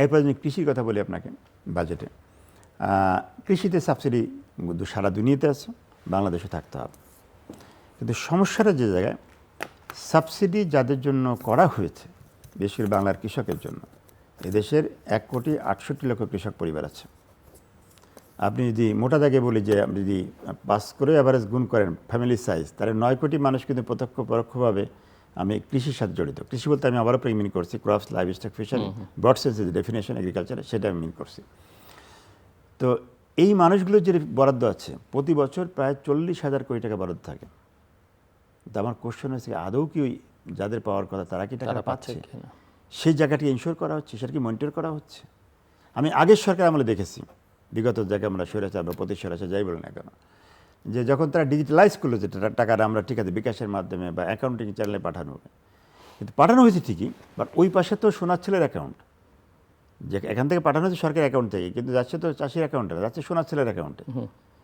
এরপর আমি কৃষির কথা বলি আপনাকে, বাজেটে কৃষিতে সাবসিডি সারা দুনিয়াতে আছে, বাংলাদেশে থাকতে হবে। কিন্তু সমস্যাটা যে জায়গায়, সাবসিডি যাদের জন্য করা হয়েছে, বিশেষ করে বাংলার কৃষকের জন্য, এদেশের 1,68,00,000 কৃষক পরিবার আছে। আপনি যদি মোটা দাগে বলি যে আপনি যদি 5 করে অ্যাভারেজ গুণ করেন ফ্যামিলি সাইজ, তাহলে 9 কোটি মানুষ কিন্তু প্রত্যক্ষ পরোক্ষভাবে আমি কৃষির সাথে জড়িত। কৃষি বলতে আমি আবারও মিন করছি crops, live stock, fishery, broad সেন্সের যে ডেফিনেশন এগ্রিকালচারে, সেটা আমি মিন করছি। তো এই মানুষগুলোর যে বরাদ্দ আছে, প্রতি বছর প্রায় 40,000 কোটি টাকা বরাদ্দ থাকে। তো আমার কোশ্চেন হচ্ছে, আদৌ কি ওই যাদের পাওয়ার কথা তারা কি টাকা পাচ্ছে? সেই জায়গাটি ইনশোর করা হচ্ছে, সেটা কি মনিটর করা হচ্ছে? আমি আগের সরকার আমলে দেখেছি, বিগত জায়গায় আমরা স্বৈরাচার বা প্রতি স্বৈরাচার যাই বলেন না কেন, যে যখন তারা ডিজিটালাইজ করলো যে টাকাটা আমরা ঠিক আছে বিকাশের মাধ্যমে বা অ্যাকাউন্টিং চ্যানেলে পাঠানো হবে, কিন্তু পাঠানো হয়েছে ঠিকই, বাট ওই পাশে তো সোনার ছেলের অ্যাকাউন্ট, যে এখান থেকে পাঠানো হচ্ছে সরকারি অ্যাকাউন্ট থেকে, কিন্তু যাচ্ছে তো চাষির অ্যাকাউন্টে, যাচ্ছে সোনার ছেলের অ্যাকাউন্টে,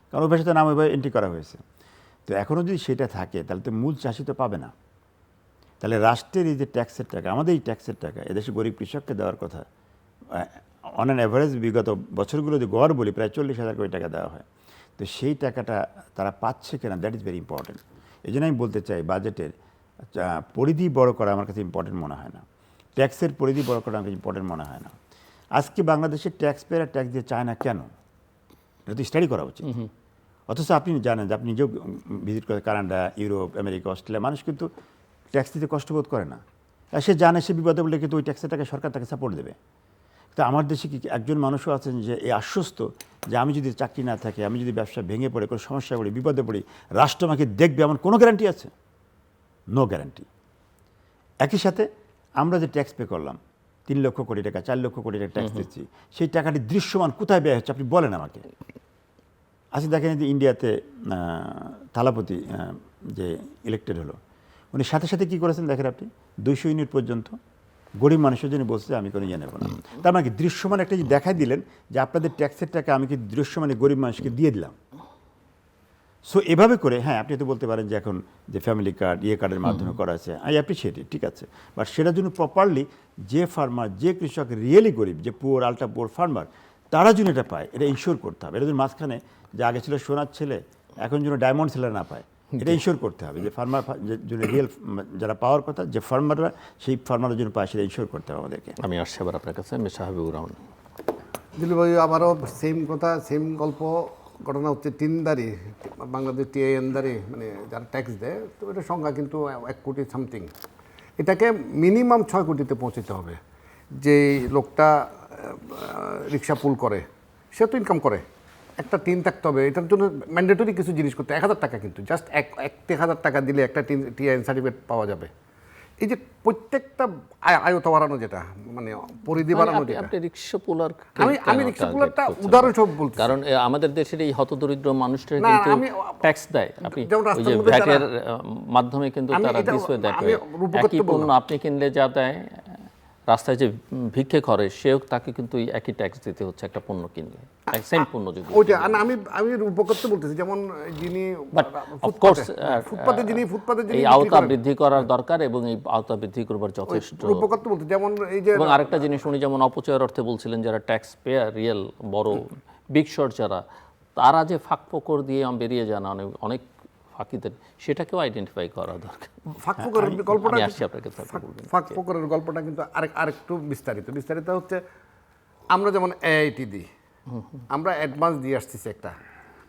কারণ ওই পাশে তো নাম ওইভাবে এন্ট্রি করা হয়েছে। তো এখনও যদি সেটা থাকে, তাহলে তো মূল চাষি তো পাবে না। তাহলে রাষ্ট্রের এই যে ট্যাক্সের টাকা, আমাদের এই ট্যাক্সের টাকা এদেশে গরিব কৃষককে দেওয়ার কথা, অন অ্যান অ্যাভারেজ বিগত বছরগুলো যদি গড় বলি প্রায় 40,000 কোটি টাকা দেওয়া হয়। তো সেই টাকাটা তারা পাচ্ছে কিনা, দ্যাট ইজ ভেরি ইম্পর্টেন্ট। এই জন্য আমি বলতে চাই, বাজেটের পরিধি বড় করা আমার কাছে ইম্পর্টেন্ট মনে হয় না, ট্যাক্সের পরিধি বড় করা আমার কাছে ইম্পর্টেন্ট মনে হয় না। আজকে বাংলাদেশের ট্যাক্স পেয়ার ট্যাক্স দিয়ে চায় না কেন, এটা তো স্টাডি করা উচিত। অথচ আপনি জানেন যে আপনি নিজেও ভিজিট করে কানাডা, ইউরোপ, আমেরিকা, অস্ট্রেলিয়া, মানুষ কিন্তু ট্যাক্স দিতে কষ্টবোধ করে না। আর সে জানে সে বিপদে বলে কিন্তু ওই ট্যাক্সের টাকা সরকার তাকে সাপোর্ট দেবে। তো আমার দেশে কি একজন মানুষও আছেন যে এই আশ্বস্ত যে আমি যদি চাকরি না থাকে, আমি যদি ব্যবসা ভেঙে পড়ে, কোনো সমস্যা পড়ি, বিপদে পড়ি, রাষ্ট্র আমাকে দেখবে, এমন কোনো গ্যারান্টি আছে? No guarantee. একই সাথে আমরা যে ট্যাক্স পে করলাম, 3 লক্ষ কোটি টাকা, 4 লক্ষ কোটি টাকা ট্যাক্স দিচ্ছি, সেই টাকাটি দৃশ্যমান কোথায় ব্যয় হচ্ছে আপনি বলেন আমাকে। আজকে দেখেন যে ইন্ডিয়াতে থালাপতি যে ইলেক্টেড হলো, উনি সাথে সাথে কী করেছেন দেখেন আপনি, 200 ইউনিট পর্যন্ত গরিব মানুষের জন্য বলছে আমি কোনো ইয়ে নেব না। তার মানে কি দৃশ্যমান একটা যে দেখাই দিলেন যে আপনাদের ট্যাক্সের টাকা আমি কি দৃশ্যমানে গরিব মানুষকে দিয়ে দিলাম। সো এভাবে করে, হ্যাঁ আপনি তো বলতে পারেন যে এখন যে ফ্যামিলি কার্ড, কার্ডের মাধ্যমে করা আছে, আই অ্যাপ্রিসিয়েট ইট, ঠিক আছে, বাট সেটার জন্য প্রপারলি যে ফার্মার, যে কৃষক রিয়েলি গরিব, যে পুয়ার, আলট্রা পুয়ার ফার্মার, তারা যেন এটা পায়, এটা ইনশিওর করতে হবে। এটা যদি মাঝখানে যে আগে ছিল সোনার ছেলে, এখন যেন ডায়মন্ড ছেলে না পায়, এটা ইনশিওর করতে হবে যে ফার্মার জন্য রিয়েল যারা পাওয়ার কথা, যে ফার্মাররা, সেই ফার্মারের জন্য পায়, সেটা ইনশিওর করতে হবে আমাদেরকে। আমি আসছি আবার আপনার কাছে, মিস্টার হাবিবুর রহমান। দিলীপ ভাই, আবারও সেম কথা, সেম গল্প। ঘটনা হচ্ছে টিনদারি, বাংলাদেশ টিআইএনদারি, মানে যারা ট্যাক্স দেয়, তো এটার সংখ্যা কিন্তু 1 কোটি সামথিং। এটাকে মিনিমাম 6 কোটিতে পৌঁছতে হবে। যে লোকটা রিক্সা পুল করে, সে তো ইনকাম করে, একটা টিন থাকতে হবে, এটার জন্য ম্যান্ডেটরি কিছু জিনিস করতে 1,000 টাকা, কিন্তু জাস্ট 1,000 টাকা দিলে একটা টিআইএন সার্টিফিকেট পাওয়া যাবে। এই যে প্রত্যেকটা আয়ত বাড়ানো, যেটা মানে পরিধি বাড়ানো, যেটা আপনি রিক্সা পোলার আমি রিক্সা পুলারটা উদাহরণস্বরূপ বলছি। কারণ আমাদের দেশের এই হতদরিদ্র মানুষরা না, কিন্তু আমি ট্যাক্স দেয়। আপনি যেমন ওই রাস্তার যে মধ্যে ভ্যাটের মাধ্যমে কিন্তু আমি তারা এটা- দিস হয়ে আমি রূপকথা একই পণ্য বললাম। আপনি কিনলে যা দেয়, রাস্তায় যে ভিক্ষে করে সেও তাকে কিন্তু এই একই ট্যাক্স দিতে হচ্ছে একটা পণ্য কিনলে, সেম পণ্য যদি ওইটা আমি উপকথা বলতেছি, যেমন যিনি বাট অফকোর্স ফুটপাতে যিনি এই আওতা বৃদ্ধি করার দরকার এবং এই আওতা বৃদ্ধি করবার যথেষ্ট। রূপকথা বলতে যেমন এই যে এবং আরেকটা জিনিস উনি যেমন অপচয়ের অর্থে বলছিলেন, যারা ট্যাক্স পেয়ার রিয়েল বড় বিগ শট যারা, তারা যে ফাঁক ফোকর দিয়ে বেরিয়ে যান অনেক ফাঁকিদের, সেটাকেও আইডেন্টিফাই করা দরকার। ফাঁক ফোকরের গল্পটা, আমি আসছি আপনার কাছে, আপনি বলবেন। ফাঁক ফোকরের গল্পটা কিন্তু আরেকটু বিস্তারিত হচ্ছে। আমরা যেমন এআইটি দিই, আমরা অ্যাডভান্স দিয়ে আসতেছি একটা,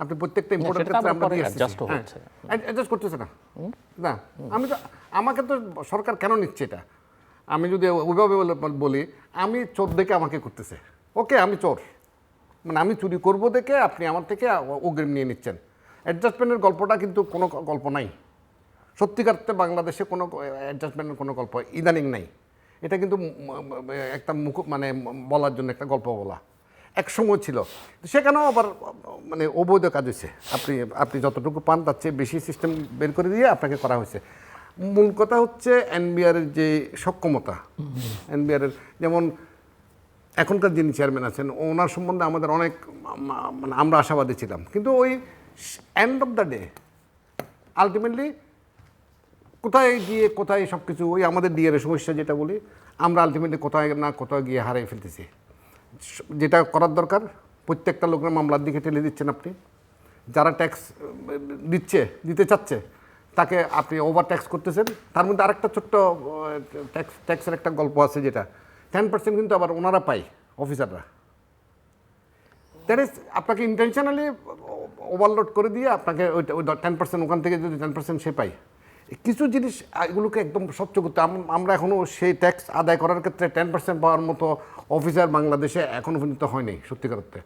আপনি প্রত্যেকটা ইম্পোর্টেন্ট সেটা ক্ষেত্রে আমরা আবার দিয়ে পরে আসতেছি, adjust হচ্ছে। অ্যাডজাস্ট করতেছে না। না, আমাকে তো সরকার কেন নিচ্ছে এটা? আমি যদি ওইভাবে বলি, আমি চোর দেখে আমাকে করতেছে, ওকে আমি চোর, মানে আমি চুরি করব দেখে আপনি আমার থেকে অগ্রিম নিয়ে নিচ্ছেন। অ্যাডজাস্টমেন্টের গল্পটা কিন্তু কোনো গল্প নাই সত্যিকারতে, বাংলাদেশে কোনো অ্যাডজাস্টমেন্টের কোনো গল্প ইদানিং নাই। এটা কিন্তু একটা মানে বলার জন্য একটা গল্প বলা এক সময় ছিল, সেখানেও আবার মানে অবৈধ কাজ হয়েছে। আপনি যতটুকু পান তার চেয়ে বেশি সিস্টেম বের করে দিয়ে আপনাকে করা হয়েছে। মূল কথা হচ্ছে এনবিআরের যে সক্ষমতা, এনবিআরের যেমন এখনকার যিনি চেয়ারম্যান আছেন, ওনার সম্বন্ধে আমাদের অনেক মানে আমরা আশাবাদী ছিলাম, কিন্তু ওই end of the day ultimately কোথায় সব কিছু, ওই আমাদের ডিআরের সমস্যা যেটা বলি, আমরা আলটিমেটলি কোথায় গিয়ে হারিয়ে ফেলতেছি। যেটা করার দরকার, প্রত্যেকটা লোকের মামলার দিকে ঠেলে দিচ্ছেন আপনি। যারা ট্যাক্স দিতে চাচ্ছে তাকে আপনি ওভার ট্যাক্স করতেছেন। তার মধ্যে আরেকটা ছোট্ট ট্যাক্সের একটা গল্প আছে, যেটা 10% কিন্তু আবার ওনারা পায়, অফিসাররা। দ্যাট ইজ আপনাকে ইন্টেনশনালি ওভারলোড করে দিয়ে আপনাকে ওই 10% ওখান থেকে যদি 10% সে পায়। কিছু জিনিস এগুলোকে একদম স্বচ্ছ করতে, আমরা এখনও সেই ট্যাক্স আদায় করার ক্ষেত্রে 10% পাওয়ার মতো অফিসার বাংলাদেশে এখনও পর্যন্ত হয়নি সত্যিকার অর্থে।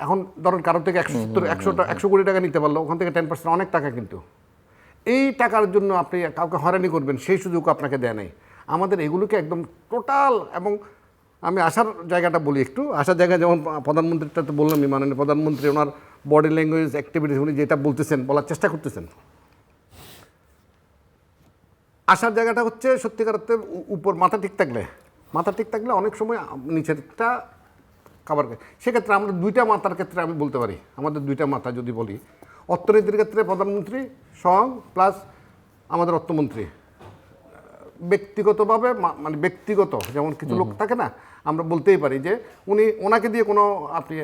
এখন ধরেন কারোর থেকে 100 কোটি টাকা নিতে পারলো, ওখান থেকে 10% অনেক টাকা, কিন্তু এই টাকার জন্য আপনি কাউকে হয়রানি করবেন সেই সুযোগ আপনাকে দেয় নাই। আমাদের এগুলোকে একদম টোটাল, এবং আমি আসার জায়গাটা বলি একটু, আসার জায়গায় যেমন প্রধানমন্ত্রীটা তো বললামই, মাননীয় প্রধানমন্ত্রী ওনার বডি ল্যাঙ্গুয়েজ অ্যাক্টিভিটিস উনি যেটা বলতেছেন, বলার চেষ্টা করতেছেন, আসার জায়গাটা হচ্ছে সত্যিকার অর্থে উপর মাথা ঠিক থাকলে অনেক সময় নিচেরটা খাবার খায়। সেক্ষেত্রে আমরা দুইটা মাথার ক্ষেত্রে আমি বলতে পারি, আমাদের দুইটা মাথা যদি বলি, অর্থনীতির ক্ষেত্রে প্রধানমন্ত্রী স্বয়ং প্লাস আমাদের অর্থমন্ত্রী ব্যক্তিগতভাবে, মানে ব্যক্তিগত যেমন কিছু লোক থাকে না, আমরা বলতেই পারি যে ওনাকে দিয়ে কোনো আপনি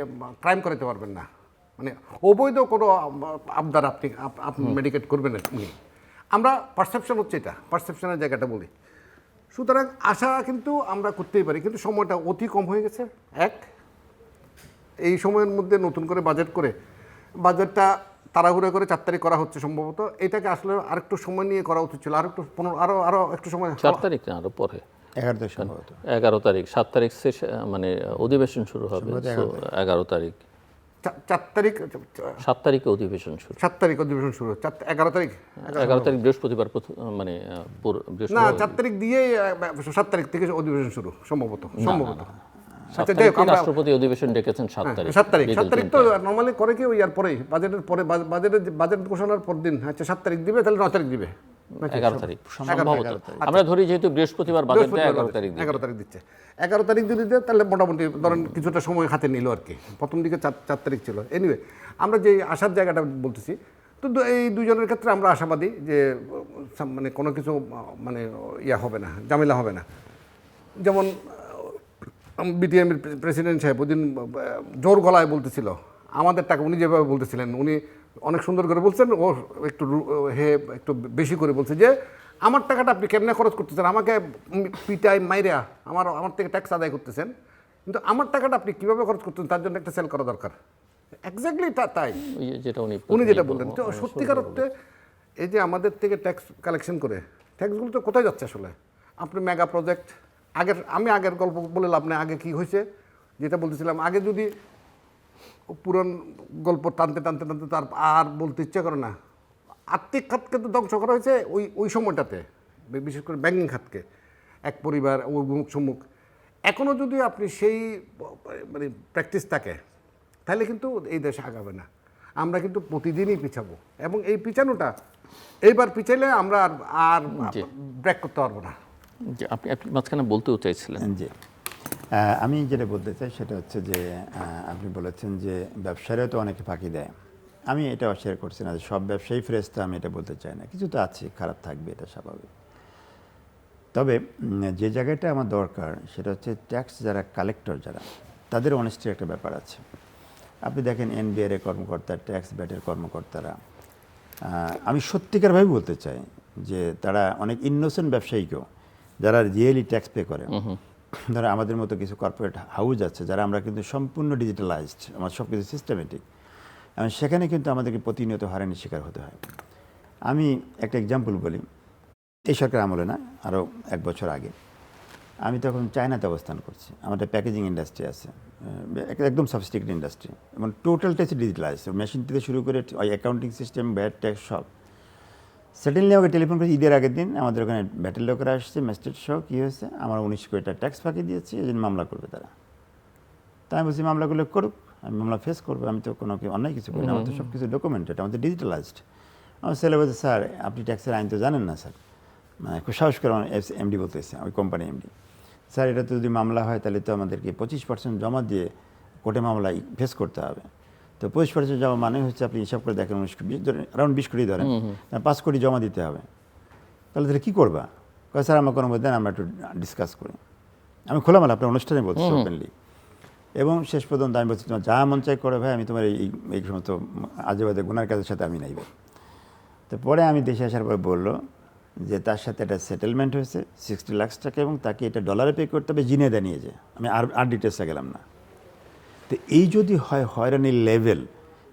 ক্রাইম করাতে পারবেন না, মানে অবৈধ কোনো আবদার আপনি মেডিকেট করবেন না উনি। আমরা পারসেপশন হচ্ছে এটা, পারসেপশনের জায়গাটা বলি। সুতরাং আশা কিন্তু আমরা করতেই পারি, কিন্তু সময়টা অতি কম হয়ে গেছে। এই সময়ের মধ্যে নতুন করে বাজেটটা তাড়াহুড়ো করে 4 তারিখ করা হচ্ছে সম্ভবত। এটাকে আসলে আরেকটু সময় নিয়ে করা উচিত ছিল, আরো একটু সময়। 4 তারিখ না, আরো পরে 11 সম্ভবত 11 তারিখ, 7 তারিখ মানে অধিবেশন শুরু হবে, 11 তারিখ 4 তারিখ 7 তারিখে অধিবেশন শুরু, 7 তারিখ অধিবেশন শুরু, 11 তারিখ 11 তারিখ বৃহস্পতিবার, মানে না, বৃহস্পতিবার 4 তারিখ দিয়েই 7 তারিখ থেকে অধিবেশন শুরু সম্ভবত। 7 আচ্ছা, তারিখে রাষ্ট্রপতি অধিবেশন ডেকেছেন 7 তারিখ। 7 তারিখ তো নর্মালি করে কি ওই আর পরেই বাজেট ঘোষণার পর দিন। আচ্ছা, 7 তারিখ দিবে, তাহলে 9 তারিখ দিবে, 11 তারিখ সম্ভবত। আমরা ধরি যেহেতু বৃহস্পতিবার বাজেট দেয়, 11 তারিখ দিবে। 11 তারিখ দিচ্ছে। 11 তারিখ যদি দেয় তাহলে মোটামুটি ধরেন কিছুটা সময় হাতে নিল আর কি। প্রথম দিকে 4 তারিখ ছিল। এনিওয়ে, আমরা যে আসার জায়গাটা বলতেছি, তো এই দুজনের ক্ষেত্রে আমরা আশাবাদী যে মানে কোনো কিছু মানে হবে না, ঝামেলা হবে না। যেমন বিটিএমের প্রেসিডেন্ট সাহেব ওই দিন জোর গলায় বলতেছিল আমাদের টাকা, উনি যেভাবে বলতেছিলেন, উনি অনেক সুন্দর করে বলছেন, ও একটু বেশি করে বলছে যে আমার টাকাটা আপনি কেমনে খরচ করতেছেন, আমাকে পিটাই মাইরা আমার থেকে ট্যাক্স আদায় করতেছেন, কিন্তু আমার টাকাটা আপনি কীভাবে খরচ করতেছেন তার জন্য একটা সেল করা দরকার। এক্স্যাক্টলি তাই উনি যেটা বললেন। তো সত্যিকার অর্থে এই যে আমাদের থেকে ট্যাক্স কালেকশন করে ট্যাক্সগুলো তো কোথায় যাচ্ছে আসলে? আপনি মেগা প্রজেক্ট, আমি আগের গল্প বলে লাভ নেই, আগে কী হয়েছে যেটা বলতেছিলাম, আগে যদি পুরান গল্প টানতে টানতে টানতে তার আর বলতে ইচ্ছা করে না। আর্থিক খাতকে তো ধ্বংস করা হয়েছে ওই সময়টাতে, বিশেষ করে ব্যাংকিং খাতকে, এক পরিবার অমুক সম্মুখ। এখনও যদি আপনি সেই মানে প্র্যাকটিস থাকে, তাহলে কিন্তু এই দেশ আগাবে না। আমরা কিন্তু প্রতিদিনই পিছাবো, এবং এই পিছানোটা এইবার পিছাইলে আমরা আর ব্রেক করতে পারবো না। যে আপনি মাঝখানে বলতেও চাইছিলেন। জি, আমি যেটা বলতে চাই সেটা হচ্ছে যে আপনি বলেছেন যে ব্যবসায়ীরা তো অনেকে ফাঁকি দেয়। আমি এটা অস্বীকার করছি না যে সব ব্যবসায়ী ফ্রেস্তা, আমি এটা বলতে চাই না। কিছু তো আছে, খারাপ থাকবে, এটা স্বাভাবিক। তবে যে জায়গাটা আমার দরকার সেটা হচ্ছে ট্যাক্স যারা কালেক্টর, যারা, তাদের অনেস্টির একটা ব্যাপার আছে। আপনি দেখেন এনবিআর এর কর্মকর্তা, ট্যাক্স ব্যাটের কর্মকর্তারা, আমি সত্যিকারভাবে বলতে চাই যে তারা অনেক ইনোসেন্ট ব্যবসায়ীকেও, যারা রিয়েলি ট্যাক্স পে করে, ধরো আমাদের মতো কিছু কর্পোরেট হাউস আছে যারা আমরা কিন্তু সম্পূর্ণ ডিজিটালাইজড, আমার সব কিছু সিস্টেমেটিক, সেখানে কিন্তু আমাদেরকে প্রতিনিয়ত হয়রানির শিকার হতে হয়। আমি একটা এক্সাম্পল বলি, এই সরকার আমলে না, আরও 1 বছর আগে আমি তখন চায়নাতে অবস্থান করছি। আমাদের প্যাকেজিং ইন্ডাস্ট্রি আছে, একদম সফিস্টিকেটেড ইন্ডাস্ট্রি, এবং টোটালটাই ডিজিটালাইজ, মেশিন থেকে শুরু করে ওই অ্যাকাউন্টিং সিস্টেম, ব্যাট ট্যাক্স সব। সেটেনলি আমাকে টেলিফোন করেছি ঈদের আগের দিন, আমাদের ওখানে ব্যাটের লোকেরা আসছে, ম্যাজিস্ট্রেট সহ, কী হয়েছে, আমার 19 কোটি টাকা ট্যাক্স ফাঁকি দিয়েছি, এই জন্য মামলা করবে তারা। তাই আমি বলছি মামলাগুলো করুক, আমি মামলা ফেস করবো, আমি তো কোনো অন্যায় কিছু করি না, আমার তো সব কিছু ডকুমেন্টেড, আমাদের ডিজিটালাইজড। আমার ছেলে বলছে, স্যার আপনি ট্যাক্সের আইন তো জানেন না স্যার। মানে খুব সাহস করে এমডি বলতেছে, ওই কোম্পানি এমডি, স্যার এটা তো যদি মামলা হয় তাহলে তো আমাদেরকে 25% জমা দিয়ে কোর্টে মামলা ফেস করতে হবে। তো 25% জমা মানে হচ্ছে, আপনি হিসাব করে দেখেন, 19 কোটি ধরেন, অ্যারাউন্ড 20 কোটি ধরেন, 5 কোটি জমা দিতে হবে। তাহলে কী করবা? স্যার আমার কোনো দেন, আমরা একটু ডিসকাস করি। আমি খোলামেলা আপনার অনুষ্ঠানে বলছি ওপেনলি, এবং শেষ পর্যন্ত আমি বলছি তোমার যা মন চাই করে ভাই, আমি তোমার এই সমস্ত আজেবাজে গুনার কাজের সাথে আমি নাইব। তো পরে আমি দেশে আসার পর বললো যে তার সাথে একটা সেটেলমেন্ট হয়েছে 60 লাখ টাকা, এবং তাকে এটা ডলারে পে করতে হবে, জিনেদা নিয়ে যে, আমি আর ডিটেলসে গেলাম না। তো এই যদি হয় হয়রানির লেভেল,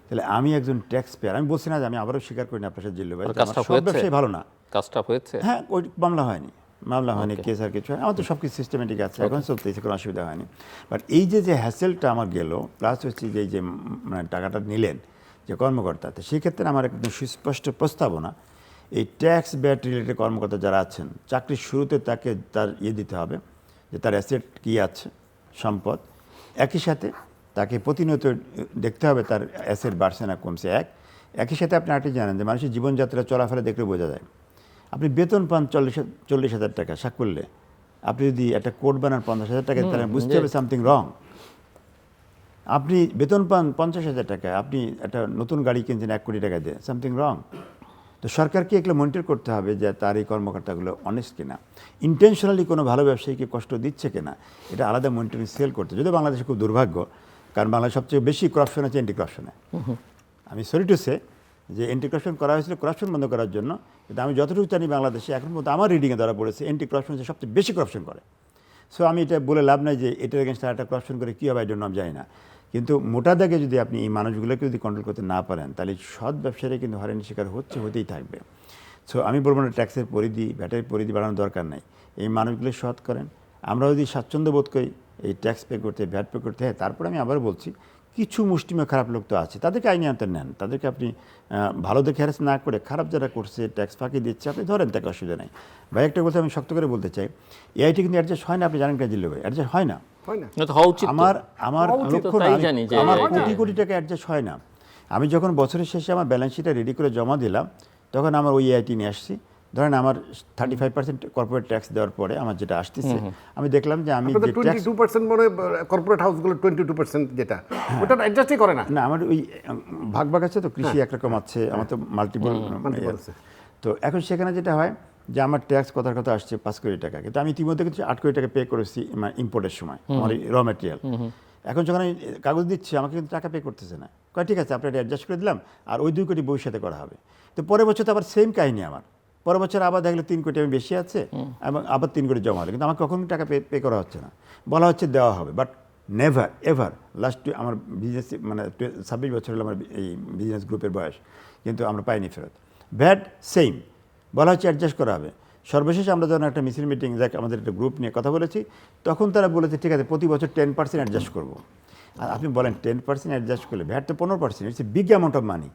তাহলে আমি একজন ট্যাক্স পেয়ার, আমি বলছি না যে আমি আবারও স্বীকার করি না আপনার সাথে জিল্লু ভাই, সব ব্যবসায়ী ভালো না, কাজটা হয়েছে। হ্যাঁ, ওই মামলা হয়নি, কেস আর কিছু হয়, আমার তো সব কিছু সিস্টেমেটিক আছে, এখন চলতেছে, কোনো অসুবিধা হয়নি। বাট এই যে হ্যাসেলটা আমার গেল, প্লাস হচ্ছে যে মানে টাকাটা নিলেন যে কর্মকর্তা, তো সেক্ষেত্রে আমার একদম সুস্পষ্ট প্রস্তাবনা, এই ট্যাক্স ব্যাট রিলেটেড কর্মকর্তা যারা আছেন, চাকরির শুরুতে তাকে তার দিতে হবে যে তার অ্যাসেট কী আছে, সম্পদ। একই সাথে তাকে প্রতিনিয়ত দেখতে হবে তার অ্যাসেট বাড়ছে না কমছে। একই সাথে আপনি আরেকটি জানেন যে মানুষের জীবনযাত্রা চলাফেরা দেখলে বোঝা যায়। আপনি বেতন পান 40,000 টাকা সাকুল্যে, আপনি যদি একটা কোট বানান 50,000 টাকা, তাহলে বুঝতে হবে সামথিং রং। আপনি বেতন পান 50,000 টাকা, আপনি একটা নতুন গাড়ি কিনছেন 1 কোটি টাকা দিয়ে, সামথিং রং। তো সরকারকে এগুলো মনিটর করতে হবে যে তার এই কর্মকর্তাগুলো অনেস্ট কিনা, ইন্টেনশনালি কোনো ভালো ব্যবসায়ীকে কষ্ট দিচ্ছে কিনা, এটা আলাদা মনিটরিং সেল করতে। যদিও বাংলাদেশে খুব দুর্ভাগ্য, কারণ বাংলাদেশ সবচেয়ে বেশি করাপশন আছে অ্যান্টি করাপশনে। আমি সরি টু সে যে অ্যান্টি করাপশন করা হয়েছিল করাপশন বন্ধ করার জন্য, কিন্তু আমি যতটুকু জানি বাংলাদেশে এখন পর্যন্ত আমার রিডিংয়ে ধরা পড়েছে অ্যান্টি করাপশন হচ্ছে সবচেয়ে বেশি করাপশন করে। সো আমি এটা বলে লাভ নাই যে এটার এগেনস্ট একটা করাপশন করে কী হবে, এই জন্য আমি জানি না। কিন্তু মোটা দাগে যদি আপনি এই মানুষগুলোকে যদি কন্ট্রোল করতে না পারেন, তাহলে সৎ ব্যবসায়ীরা কিন্তু হয়রানির শিকার হতেই থাকবে। সো আমি বলবো না ট্যাক্সের পরিধি, ভ্যাটের পরিধি বাড়ানোর দরকার নাই, এই মানুষগুলো সৎ করেন। আমরা যদি স্বাচ্ছন্দ্য বোধ করি এই ট্যাক্স পে করতে, ভ্যাট পে করতে, হ্যাঁ, তারপরে আমি আবার বলছি কিছু মুষ্টিমেয় খারাপ লোক তো আছে, তাদেরকে আইনি আনতে নেন, তাদেরকে আপনি ভালো দেখে হ্যারাস না করে, খারাপ যারা করছে, ট্যাক্স ফাঁকি দিচ্ছে, আপনি ধরেন, তাকে অসুবিধা নেই। ভাই একটা কথা আমি শক্ত করে বলতে চাই, এআইটি কিন্তু অ্যাডজাস্ট হয় না, আপনি জানেন কিনা জিল্লু ভাই, অ্যাডজাস্ট হয় না। আমার লক্ষ্য না, আমার কোটি কোটি টাকা অ্যাডজাস্ট হয় না। আমি যখন বছরের শেষে আমার ব্যালেন্স শিটটা রেডি করে জমা দিলাম, তখন আমার ওই এআইটি নিয়ে আসছি, ধরেন আমার 35% কর্পোরেট ট্যাক্স দেওয়ার পরে আমার যেটা আসতেছে, আমি দেখলাম যে আমি 22% মনে কর্পোরেট হাউসগুলো 22% যেটা, ওটা অ্যাডজাস্টই করে না। না, আমার ওই ভাগ আছে তো, কৃষি একরকম আছে, আমার তো মাল্টিপল। তো এখন সেখানে যেটা হয় যে আমার ট্যাক্স কথার কথা আসছে 5 কোটি টাকা, কিন্তু আমি ইতিমধ্যে কিন্তু 8 কোটি টাকা পে করেছি ইম্পোর্টের সময়, আমার র ম্যাটেরিয়াল। এখন যখন আমি কাগজ দিচ্ছি, আমাকে কিন্তু টাকা পে করতেছে না, কয় ঠিক আছে আপনার অ্যাডজাস্ট করে দিলাম, আর ওই 2 কোটি ভবিষ্যতে করা হবে। তো পরের বছর তো আবার সেম কাহিনী, আমার পরের বছর আবার দেখলে 3 কোটি আমি বেশি আছে, এবং আবার 3 কোটি জমা হলো, কিন্তু আমাকে কখনো টাকা পে করা হচ্ছে না। বলা হচ্ছে দেওয়া হবে, বাট নেভার এভার। লাস্ট আমার বিজনেস মানে 26 বছর হলো আমার এই বিজনেস গ্রুপের বয়স, কিন্তু আমরা পাইনি ফেরত। ভ্যাট সেম, বলা হচ্ছে অ্যাডজাস্ট করা হবে। সর্বশেষ আমরা যখন একটা মিছিল মিটিং, যাক আমাদের একটা গ্রুপ নিয়ে কথা বলেছি, তখন তারা বলেছে ঠিক আছে প্রতি বছর 10% অ্যাডজাস্ট করবো। আর আপনি বলেন 10% অ্যাডজাস্ট করলে, ভ্যাট তো 15%, it's a big amount of money.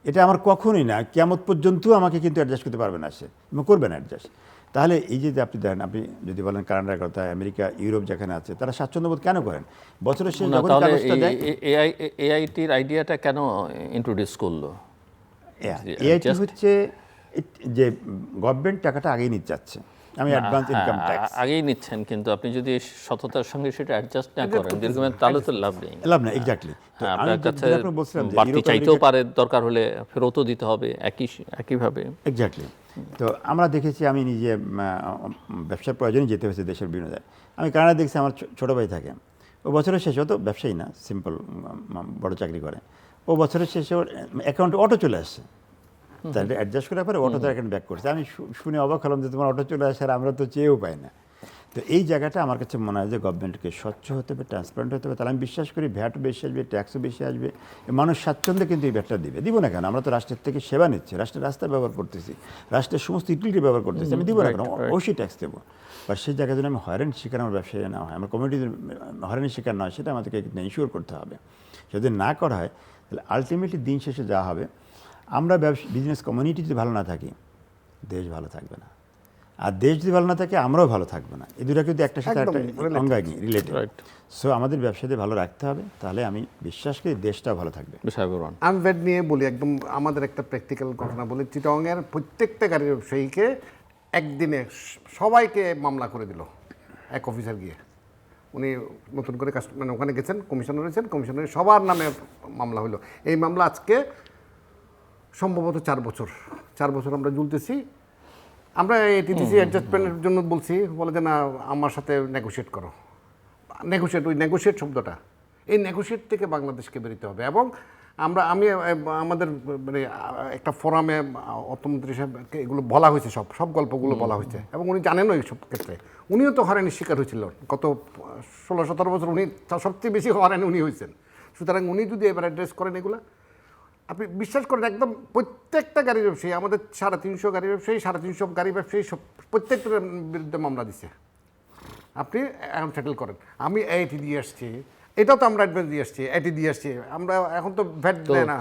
এটা আমার কখনোই না, কিয়ামত পর্যন্ত আমাকে কিন্তু অ্যাডজাস্ট করতে পারবে না সে, এবং করবে না অ্যাডজাস্ট। তাহলে এই যে আপনি দেখেন, আপনি যদি বলেন কানাডার কথা, আমেরিকা, ইউরোপ যেখানে আছে, তারা স্বাচ্ছন্দ্যবোধ কেন করেন? বছরের শেষে যখন তাহলে কাগজটা দেয়, এআইটির আইডিয়াটা কেন ইন্ট্রোডিউস করলো? এআইটি হচ্ছে যে গভর্নমেন্ট টাকাটা আগেই নিতে চাচ্ছে, আমি অ্যাডভান্স ইনকাম ট্যাক্স আগেই নিচ্ছেন, কিন্তু আপনি যদি সততার সঙ্গে সেটা অ্যাডজাস্ট না করেন দীর্ঘমেয়াদে, তাহলে তো লাভ নেই। লাভ না, এক্স্যাক্টলি। আপনার কাছে বাড়তি চাইতেও পারে, দরকার হলে ফেরতও দিতে হবে একইভাবে। এক্স্যাক্টলি। তো আমরা দেখেছি, আমি নিজে ব্যবসার প্রয়োজনে যেতে হয়েছে দেশের বিভিন্ন জায়গায়। আমি কানাডা দেখছি, আমার ছোটো ভাই থাকে, ও বছরের শেষে, ও তো ব্যবসায়ী না, সিম্পল বড় চাকরি করে, ও বছরের শেষে ওর অ্যাকাউন্টে অটো চলে আসছে, তাহলে অ্যাডজাস্ট করার পরে অটো তার অ্যাকাউন্ট ব্যাক করছে। আমি শুনে অবাক হলাম যে তোমার অটো চলে আসে, আর আমরা তো চেয়েও পাই না। তো এই জায়গাটা আমার কাছে মনে হয় যে গভর্নমেন্টকে স্বচ্ছ হতে হবে, ট্রান্সপারেন্ট হতে হবে, তাহলে আমি বিশ্বাস করি ভ্যাটও বেশি আসবে, ট্যাক্সও বেশি আসবে, মানুষ স্বাচ্ছন্দ্যে কিন্তু এই ভ্যাটটা দিবে। দিব না কেন? আমরা তো রাষ্ট্রের থেকে সেবা নিচ্ছি, রাষ্ট্রের রাস্তা ব্যবহার করতেছি, রাষ্ট্রের সমস্ত ইউটিলিটি ব্যবহার করতেছি, আমি দিব না কেন? অবশ্যই ট্যাক্স দেবো। বা সেই জায়গায় যদি আমি হয়রানির শিকার আমার ব্যবসায়ী না হয়, আমার কমিউনিটি হয়রানির শিকার নয়, সেটা আমাদেরকে ইনশিওর করতে হবে। যদি না করা হয়, তাহলে আলটিমেটলি দিন শেষে যা হবে, আমরা বিজনেস কমিউনিটি যদি ভালো না থাকি, দেশ ভালো থাকবে না, আর দেশ যদি ভালো না থাকে, আমরাও ভালো থাকবো না। এই দুটা কিন্তু একটা সাথে একটা অঙ্গাঙ্গী, রিলেটেড। সো আমাদের ব্যবসাতে ভালো রাখতে হবে, তাহলে আমি বিশ্বাস করি দেশটাও ভালো থাকবে। আমি ভ্যাট নিয়ে বলি, একদম আমাদের একটা প্র্যাকটিক্যাল ঘটনা বলি। চিটাগংয়ের প্রত্যেকটা গাড়ির ব্যবসায়ীকে একদিনে সবাইকে মামলা করে দিল এক অফিসার গিয়ে। উনি নতুন করে মানে ওখানে গেছেন, কমিশনার হয়েছেন, কমিশনারের সবার নামে মামলা হলো। এই মামলা আজকে সম্ভবত 4 বছর আমরা ঝুলতেছি। আমরা এটিটিসি অ্যাডজাস্টমেন্টের জন্য বলছি, বলে যে না, আমার সাথে নেগোশিয়েট করো। ওই নেগোশিয়েট শব্দটা, এই নেগোশিয়েট থেকে বাংলাদেশকে বেরোতে হবে। এবং আমি আমাদের মানে একটা ফোরামে অর্থমন্ত্রী সাহেবকে এগুলো বলা হয়েছে, সব গল্পগুলো বলা হয়েছে, এবং উনি জানেনও এই সব ক্ষেত্রে। উনিও তো হয়রানির শিকার হয়েছিল গত 16-17 বছর, উনি সবচেয়ে বেশি হয়রানি উনি হয়েছেন। সুতরাং উনি যদি এবার অ্যাড্রেস করেন এগুলো, আপনি বিশ্বাস করেন, একদম প্রত্যেকটা গাড়ি ব্যবসায়ী, আমাদের 350 গাড়ি ব্যবসায়ী, 350 গাড়ি ব্যবসায়ী সব প্রত্যেকটার বিরুদ্ধে মামলা দিছে। আপনি এখন সেটেল করেন। আমি এটি দিয়ে আসছি, এটাও তো আমরা অ্যাডভান্স দিয়ে আসছি, এটি দিয়ে আসছি, আমরা এখন তো ভ্যাট দেয় না।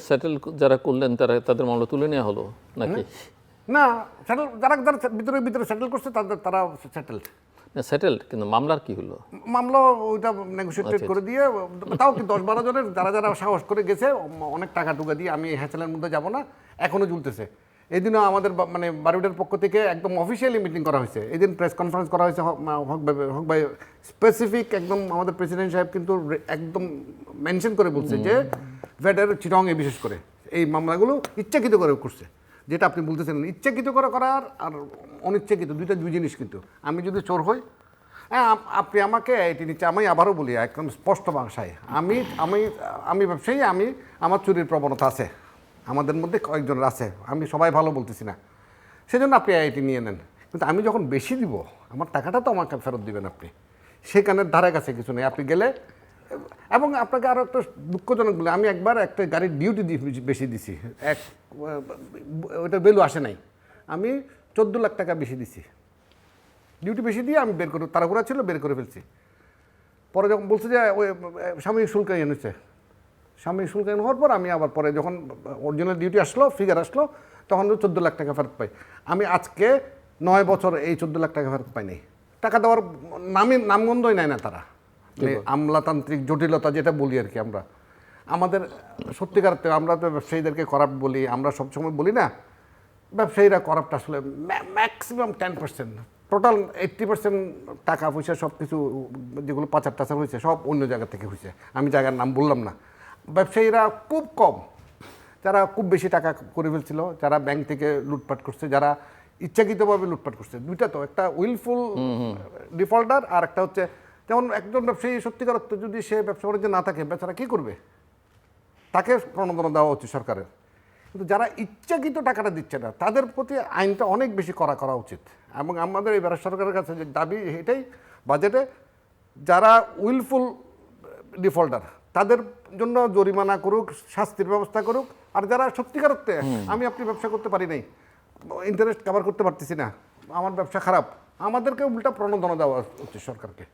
সেটেল যারা করলেন তাদের মামলা তুলে নেওয়া হলো নাকি? না, সেটেল যারা ভিতরে সেটেল করছে তারা সেটেলড, কিন্তু মামলার কি হলো? মামলা ওইটা নেগোশিয়েট করে দিয়ে, তাও কি 10-12 জনের যারা সাহস করে গেছে, অনেক টাকা টুকা দিয়ে, আমি হ্যাসেলের মধ্যে যাব না, এখনও ঝুলতেছে। এই দিনও আমাদের মানে বারুইডার পক্ষ থেকে একদম অফিসিয়ালি মিটিং করা হয়েছে, এই দিন প্রেস কনফারেন্স করা হয়েছে। হক ভাই স্পেসিফিক একদম আমাদের প্রেসিডেন্ট সাহেব কিন্তু একদম মেনশন করে বলছে যে ভ্যাটের চিটাগংয়ে বিশেষ করে এই মামলাগুলো ইচ্ছাকৃত করে করছে। যেটা আপনি বলতেছেন, ইচ্ছাকৃত করার আর অনিচ্ছাকৃত দুই জিনিস। কিন্তু আমি যদি চোর হই, হ্যাঁ, আপনি আমাকে এটি নিচ্ছে, আমি আবারও বলি একদম স্পষ্ট ভাষায়, আমি ব্যবসায়ী, আমার চুরির প্রবণতা আছে, আমাদের মধ্যে কয়েকজনের আছে, আমি সবাই ভালো বলতেছি না, সেজন্য আপনি এটি নিয়ে নেন। কিন্তু আমি যখন বেশি দিব, আমার টাকাটা তো আমাকে ফেরত দিবেন আপনি, সেখানে ধারে কাছে কিছু নেই। আপনি গেলে, এবং আপনাকে আরও একটা দুঃখজনক বলে, আমি একবার একটা গাড়ির ডিউটি বেশি দিছি, ওইটা ভ্যালু আসে নাই, আমি 14 লাখ টাকা বেশি দিছি। ডিউটি বেশি দিয়ে আমি বের করে, তাড়াহুড়া ছিল, বের করে ফেলছি। পরে যখন বলছে যে ওই সাময়িক শুল্ক এনেছে, সাময়িক শুল্ক হওয়ার পর আমি আবার পরে যখন অরিজিনাল ডিউটি আসলো, ফিগার আসলো, তখন 14 লাখ টাকা ফেরত পাই। আমি আজকে 9 বছর এই 14 লাখ টাকা ফেরত পাইনি। টাকা দেওয়ার নামগন্ধই নেয় না তারা। মানে আমলাতান্ত্রিক জটিলতা যেটা বলি আর কি, আমাদের সত্যিকার, আমরা তো ব্যবসায়ীদেরকে করাপ্ট বলি, আমরা সবসময় বলি না, ব্যবসায়ীরা করাপ্ট আসলে ম্যাক্সিমাম 10%, টোটাল 80% টাকা পয়সা সব কিছু যেগুলো পাচার টাচার হয়েছে সব অন্য জায়গা থেকে হয়েছে। আমি জায়গার নাম বললাম না। ব্যবসায়ীরা খুব কম, যারা খুব বেশি টাকা করে ফেলছিল, যারা ব্যাংক থেকে লুটপাট করছে, যারা ইচ্ছাকৃতভাবে লুটপাট করছে, দুইটা তো, একটা উইলফুল ডিফল্টার আর একটা হচ্ছে, যেমন একজন ব্যবসায়ী সত্যিকার অর্থে যদি সে ব্যবসা বাণিজ্য না থাকে, বেচারা কী করবে? তাকে প্রণোদনা দেওয়া উচিত সরকারের। কিন্তু যারা ইচ্ছাকৃত টাকাটা দিচ্ছে না, তাদের প্রতি আইনটা অনেক বেশি করা উচিত। এবং আমাদের এই ভারত সরকারের কাছে যে দাবি এটাই, বাজেটে যারা উইলফুল ডিফল্টার তাদের জন্য জরিমানা করুক, শাস্তির ব্যবস্থা করুক। আর যারা সত্যিকার অর্থে, আমি আপনি ব্যবসা করতে পারি নাই, ইন্টারেস্ট কভার করতে পারতেছি না, আমার ব্যবসা খারাপ, আমাদেরকে উল্টা প্রণোদনা দেওয়া উচিত সরকারকে।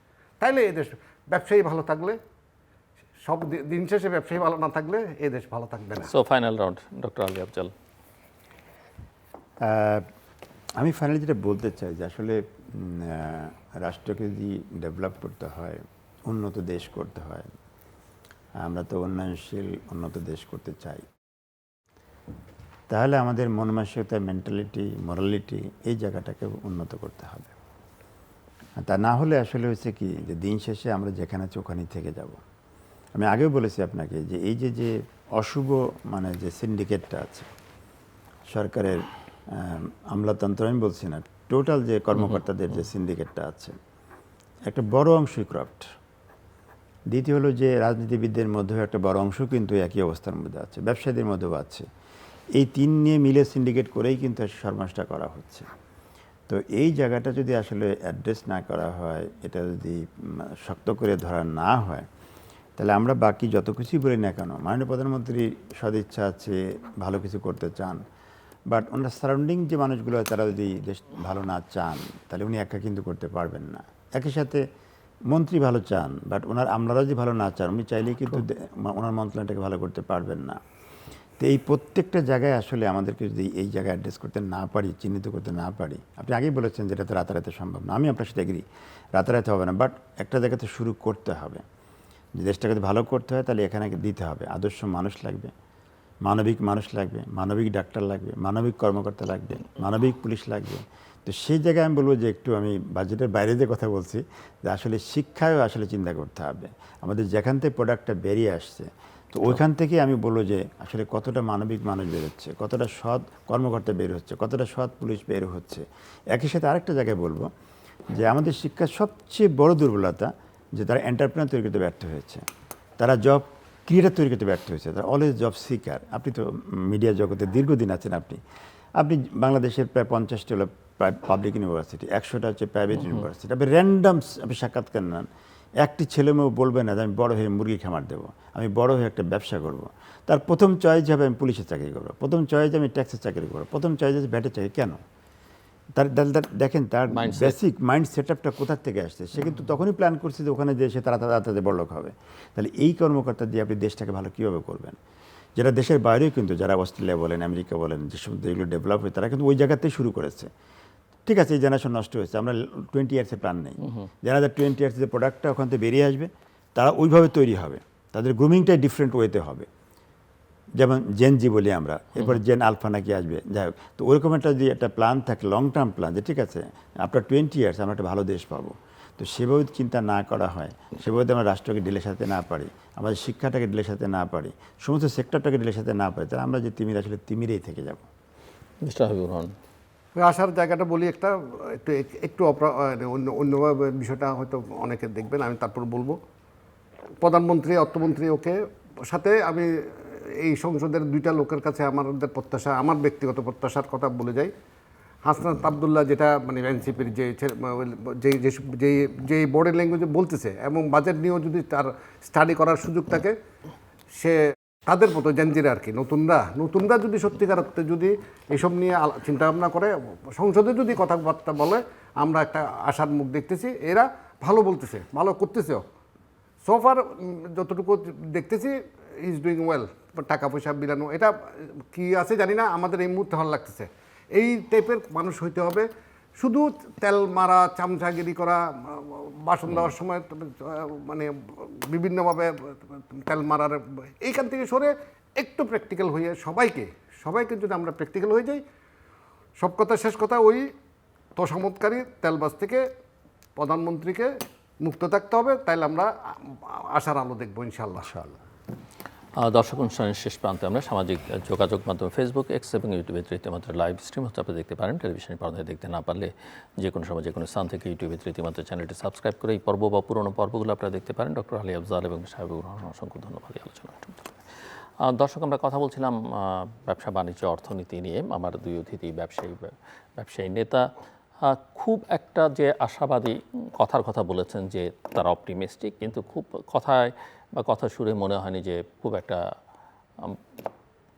তাইলে এই দেশ ব্যবসায়ী ভালো থাকলে সব দিন শেষে ব্যবসায়ী ভালো না থাকলে এই দেশ ভালো থাকবে না। So final round, doctor Ali Afzal. আমি ফাইনালি যেটা বলতে চাই যে আসলে রাষ্ট্রকে যদি ডেভেলপ করতে হয়, উন্নত দেশ করতে হয়, আমরা তো উন্নয়নশীল উন্নত দেশ করতে চাই, তাহলে আমাদের মন মানসিকতা, মেন্টালিটি, মোরালিটি এই জায়গাটাকে উন্নত করতে হবে। তা না হলে আসলে হচ্ছে কি যে দিন শেষে আমরা যেখানে আছি ওখানেই থেকে যাব। আমি আগেও বলেছি আপনাকে যে এই যে অশুভ মানে যে সিন্ডিকেটটা আছে সরকারের আমলাতন্ত্র, আমি বলছি না, টোটাল যে কর্মকর্তাদের যে সিন্ডিকেটটা আছে একটা বড় অংশই করাপ্ট। দ্বিতীয় হলো যে রাজনীতিবিদদের মধ্যেও একটা বড় অংশ কিন্তু একই অবস্থার মধ্যে আছে, ব্যবসায়ীদের মধ্যেও আছে। এই তিন নিয়ে মিলে সিন্ডিকেট করেই কিন্তু সর্বনাশটা করা হচ্ছে। তো এই জায়গাটা যদি আসলে অ্যাড্রেস না করা হয়, এটা যদি শক্ত করে ধরা না হয়, তাহলে আমরা বাকি যত কিছুই বলি না কেন, মাননীয় প্রধানমন্ত্রী সদিচ্ছা আছে, ভালো কিছু করতে চান, বাট ওনার সারাউন্ডিং যে মানুষগুলো তারা যদি দেশ ভালো না চান, তাহলে উনি একা কিন্তু করতে পারবেন না। একই সাথে মন্ত্রী ভালো চান, বাট ওনার আমলারা যদি ভালো না চান, উনি চাইলেই কিন্তু ওনার মন্ত্রণালয়টাকে ভালো করতে পারবেন না। তো এই প্রত্যেকটা জায়গায় আসলে আমাদেরকে যদি এই জায়গায় অ্যাড্রেস করতে না পারি, চিহ্নিত করতে না পারি, আপনি আগেই বলেছেন যেটা তো রাতারাতি সম্ভব না, আমি আপনার সাথে এগ্রি, রাতারাতি হবে না, বাট একটা জায়গাতে শুরু করতে হবে। যে দেশটাকে যদি ভালো করতে হয় তাহলে এখানে দিতে হবে, আদর্শ মানুষ লাগবে, মানবিক মানুষ লাগবে, মানবিক ডাক্তার লাগবে, মানবিক কর্মকর্তা লাগবে, মানবিক পুলিশ লাগবে। তো সেই জায়গায় আমি বলবো যে একটু আমি বাজেটের বাইরে যে কথা বলছি, যে আসলে শিক্ষায়ও আসলে চিন্তা করতে হবে। আমাদের যেখান থেকে প্রোডাক্টটা বেরিয়ে আসছে, তো ওইখান থেকে আমি বলবো যে আসলে কতটা মানবিক মানুষ বেরোচ্ছে, কতটা সৎ কর্মকর্তা বের হচ্ছে, কতটা সৎ পুলিশ বের হচ্ছে। একই সাথে আরেকটা জায়গায় বলবো যে আমাদের শিক্ষার সবচেয়ে বড় দুর্বলতা যে তারা এন্টারপ্রেনার তৈরি করতে ব্যর্থ হয়েছে, তারা জব ক্রিয়েটার তৈরি করতে ব্যর্থ হয়েছে, তারা অলওয়েজ জব সিকার। আপনি তো মিডিয়া জগতে দীর্ঘদিন আছেন, আপনি বাংলাদেশের প্রায় 50টা হলো পাবলিক ইউনিভার্সিটি, 100টা হচ্ছে প্রাইভেট ইউনিভার্সিটি। আপনি র্যান্ডাম আপনি সাক্ষাৎকার নেন, একটি ছেলেমেয়েও বলবে না যে আমি বড় হয়ে মুরগি খামার দেবো, আমি বড় হয়ে একটা ব্যবসা করব। তার প্রথম চয়েস হবে আমি পুলিশের চাকরি করবো, প্রথম চয়েস আমি ট্যাক্সের চাকরি করবো, প্রথম চয়েস আছে ভ্যাটের চাকরি। কেন? তার দেখেন তার বেসিক মাইন্ড সেট আপটা কোথার থেকে আসছে। সে কিন্তু তখনই প্ল্যান করছে যে ওখানে যে সে তাড়াতাড়ি বড়লোক হবে। তাহলে এই কর্মকর্তা দিয়ে আপনি দেশটাকে ভালো কীভাবে করবেন? যেটা দেশের বাইরেও কিন্তু যারা অস্ট্রেলিয়া বলেন, আমেরিকা বলেন, যেসব দেশগুলো ডেভেলপ হয় তারা কিন্তু ওই জায়গাতেই শুরু করেছে। ঠিক আছে, এই জেনারেশন নষ্ট হয়েছে, আমরা 20 ইয়ার্সে প্ল্যান নেই। যারা 20 ইয়ার্সে যে প্রোডাক্টটা ওখান থেকে বেরিয়ে আসবে তারা ওইভাবে তৈরি হবে, তাদের গ্রুমিংটাই ডিফারেন্ট ওয়েতে হবে। যেমন জেন জি বলি আমরা, এরপরে জেন আলফা নাকি আসবে, যাই হোক। তো ওরকম একটা যদি একটা প্ল্যান থাকে, লং টার্ম প্ল্যান, যে ঠিক আছে আপনার 20 ইয়ার্স আমরা একটা ভালো দেশ পাবো, তো সেভাবে চিন্তা না করা হয়, সেভাবে আমরা রাষ্ট্রকে ডিলের সাথে না পারি, আমাদের শিক্ষাটাকে ডিলের সাথে না পারি, সমস্ত সেক্টরটাকে ডিলের সাথে না পারি, তাহলে আমরা যে তিমির আসলে তিমিরেই থেকে যাব। মিস্টার হাবিবুর রহমান, আসার জায়গাটা বলি একটা একটু অন্যভাবে বিষয়টা হয়তো অনেকে দেখবেন, আমি তারপর বলবো। প্রধানমন্ত্রী, অর্থমন্ত্রী, ওকে সাথে আমি এই সংসদের দুইটা লোকের কাছে আমাদের প্রত্যাশা, আমার ব্যক্তিগত প্রত্যাশার কথা বলে যাই। হাসনাত আবদুল্লাহ যেটা মানে এনসিপির যে বডি ল্যাঙ্গুয়েজে বলতেছে এবং বাজেট নিয়েও যদি তার স্টাডি করার সুযোগ থাকে, সে তাদের মতো জেনজিরা আর কি, নতুনরা যদি সত্যিকার অর্থে যদি এসব নিয়ে চিন্তাভাবনা করে, সংসদে যদি কথাবার্তা বলে, আমরা একটা আশার মুখ দেখতেছি। এরা ভালো বলতেছে, ভালো করতেছেও। সোফার যতটুকু দেখতেছি ইজ ডুইং ওয়েল। টাকা পয়সা বিলানো এটা কি আছে জানি না, আমাদের এই মুহূর্তে ভালো লাগতেছে। এই টাইপের মানুষ হইতে হবে। শুধু তেল মারা, চামচাগিরি করা, বাসন দেওয়ার সময় মানে বিভিন্নভাবে তেল মারার, এইখান থেকে সরে একটু প্র্যাকটিক্যাল হয়ে সবাইকে যদি আমরা প্র্যাকটিক্যাল হয়ে যাই, সব কথা শেষ কথা ওই তোষামতকারী তেলবাজ থেকে প্রধানমন্ত্রীকে মুক্ত থাকতে হবে, তাইলে আমরা আশার আলো দেখবো ইনশাআল্লাহ। দর্শক অনুষ্ঠানের শেষ প্রান্তে আমরা সামাজিক যোগাযোগ মাধ্যম ফেসবুক, এক্স এবং ইউটিউবে রীতিমাত্র লাইভ স্ট্রিম হচ্ছে, আপনি দেখতে পারেন। টেলিভিশনের পর্দায় দেখতে না পারলে যে কোনো সময় যে কোনো স্থান থেকে ইউটিউবে রীতিমাত্র চ্যানেলটি সাবস্ক্রাইব করে এই পর্ব বা পুরনো পর্বগুলো আপনারা দেখতে পারেন। ডক্টর আলী আফজাল এবং হাবিবুর রহমান, অসংখ্য ধন্যবাদ এই আলোচনা। দর্শক, আমরা কথা বলছিলাম ব্যবসা বাণিজ্য অর্থনীতি নিয়ে। আমার দুই অতিথি ব্যবসায়ী নেতা খুব একটা যে আশাবাদী কথার কথা বলেছেন যে তারা অপটিমিস্টিক, কিন্তু খুব কথা সুরে মনে হয়নি যে খুব একটা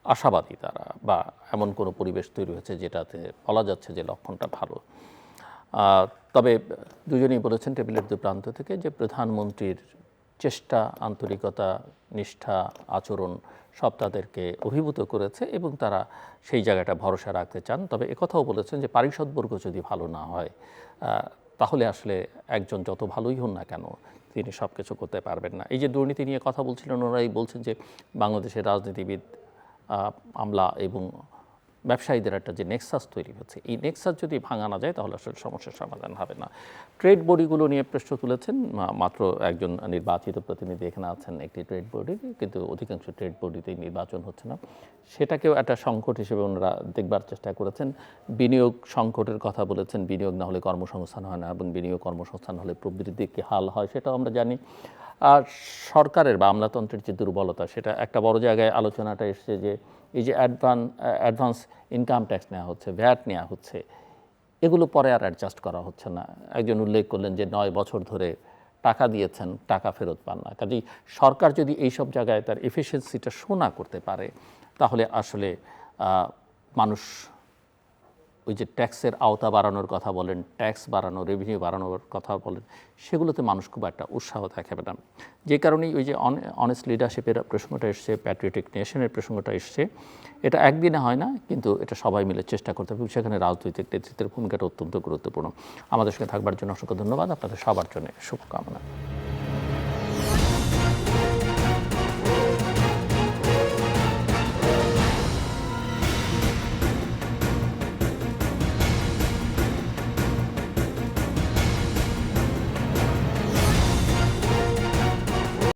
আশাবাদী তারা, বা এমন কোনো পরিবেশ তৈরি হয়েছে যেটাতে বলা যাচ্ছে যে লক্ষণটা ভালো। তবে দুজনেই বলেছেন টেবিলের দু প্রান্ত থেকে যে প্রধানমন্ত্রীর চেষ্টা, আন্তরিকতা, নিষ্ঠা, আচরণ সব তাদেরকে অভিভূত করেছে এবং তারা সেই জায়গাটা ভরসা রাখতে চান। তবে একথাও বলেছেন যে পারিষদবর্গ যদি ভালো না হয় তাহলে আসলে একজন যত ভালোই হন না কেন তিনি সব কিছু করতে পারবেন না। এই যে দুর্নীতি নিয়ে কথা বলছিলেন, ওনারাই বলছেন যে বাংলাদেশের রাজনীতিবিদ, আমলা এবং ব্যবসায়ীদের একটা যে নেক্সাস তৈরি হচ্ছে, এই নেক্সাস যদি ভাঙা না যায় তাহলে আসলে সমস্যার সমাধান হবে না। ট্রেড বডিগুলো নিয়ে প্রশ্ন তুলেছেন, মাত্র একজন নির্বাচিত প্রতিনিধি এখানে আছেন একটি ট্রেড বডি, কিন্তু অধিকাংশ ট্রেড বডিতেই নির্বাচন হচ্ছে না, সেটাকেও একটা সংকট হিসেবে ওনারা দেখবার চেষ্টা করেছেন। বিনিয়োগ সংকটের কথা বলেছেন, বিনিয়োগ না হলে কর্মসংস্থান হয় না, এবং বিনিয়োগ কর্মসংস্থান হলে প্রবৃদ্ধি কি হাল হয় সেটাও আমরা জানি। আর সরকারের বা আমলাতন্ত্রের যে দুর্বলতা, সেটা একটা বড় জায়গায় আলোচনাটা এসছে যে এই যে অ্যাডভান্স ইনকাম ট্যাক্স নেওয়া হচ্ছে, ভ্যাট নেওয়া হচ্ছে, এগুলো পরে আর অ্যাডজাস্ট করা হচ্ছে না। একজন উল্লেখ করলেন যে 9 বছর ধরে টাকা দিয়েছেন, টাকা ফেরত পান না। কাজেই সরকার যদি এইসব জায়গায় তার এফিসিয়েন্সিটা শো না করতে পারে তাহলে আসলে মানুষ ওই যে ট্যাক্সের আওতা বাড়ানোর কথা বলেন, ট্যাক্স বাড়ানো, রেভিনিউ বাড়ানোর কথা বলেন, সেগুলোতে মানুষ খুব একটা উৎসাহ দেখাবে না। যে কারণেই ওই যে অনেস্ট লিডারশিপের প্রসঙ্গটা এসছে, প্যাট্রিয়টিক নেশনের প্রসঙ্গটা এসছে, এটা একদিনে হয় না, কিন্তু এটা সবাই মিলে চেষ্টা করতে হবে। সেখানে রাজনৈতিক নেতৃত্বের ভূমিকাটা অত্যন্ত গুরুত্বপূর্ণ। আমাদের সঙ্গে থাকবার জন্য অসংখ্য ধন্যবাদ। আপনাদের সবার জন্য শুভকামনা।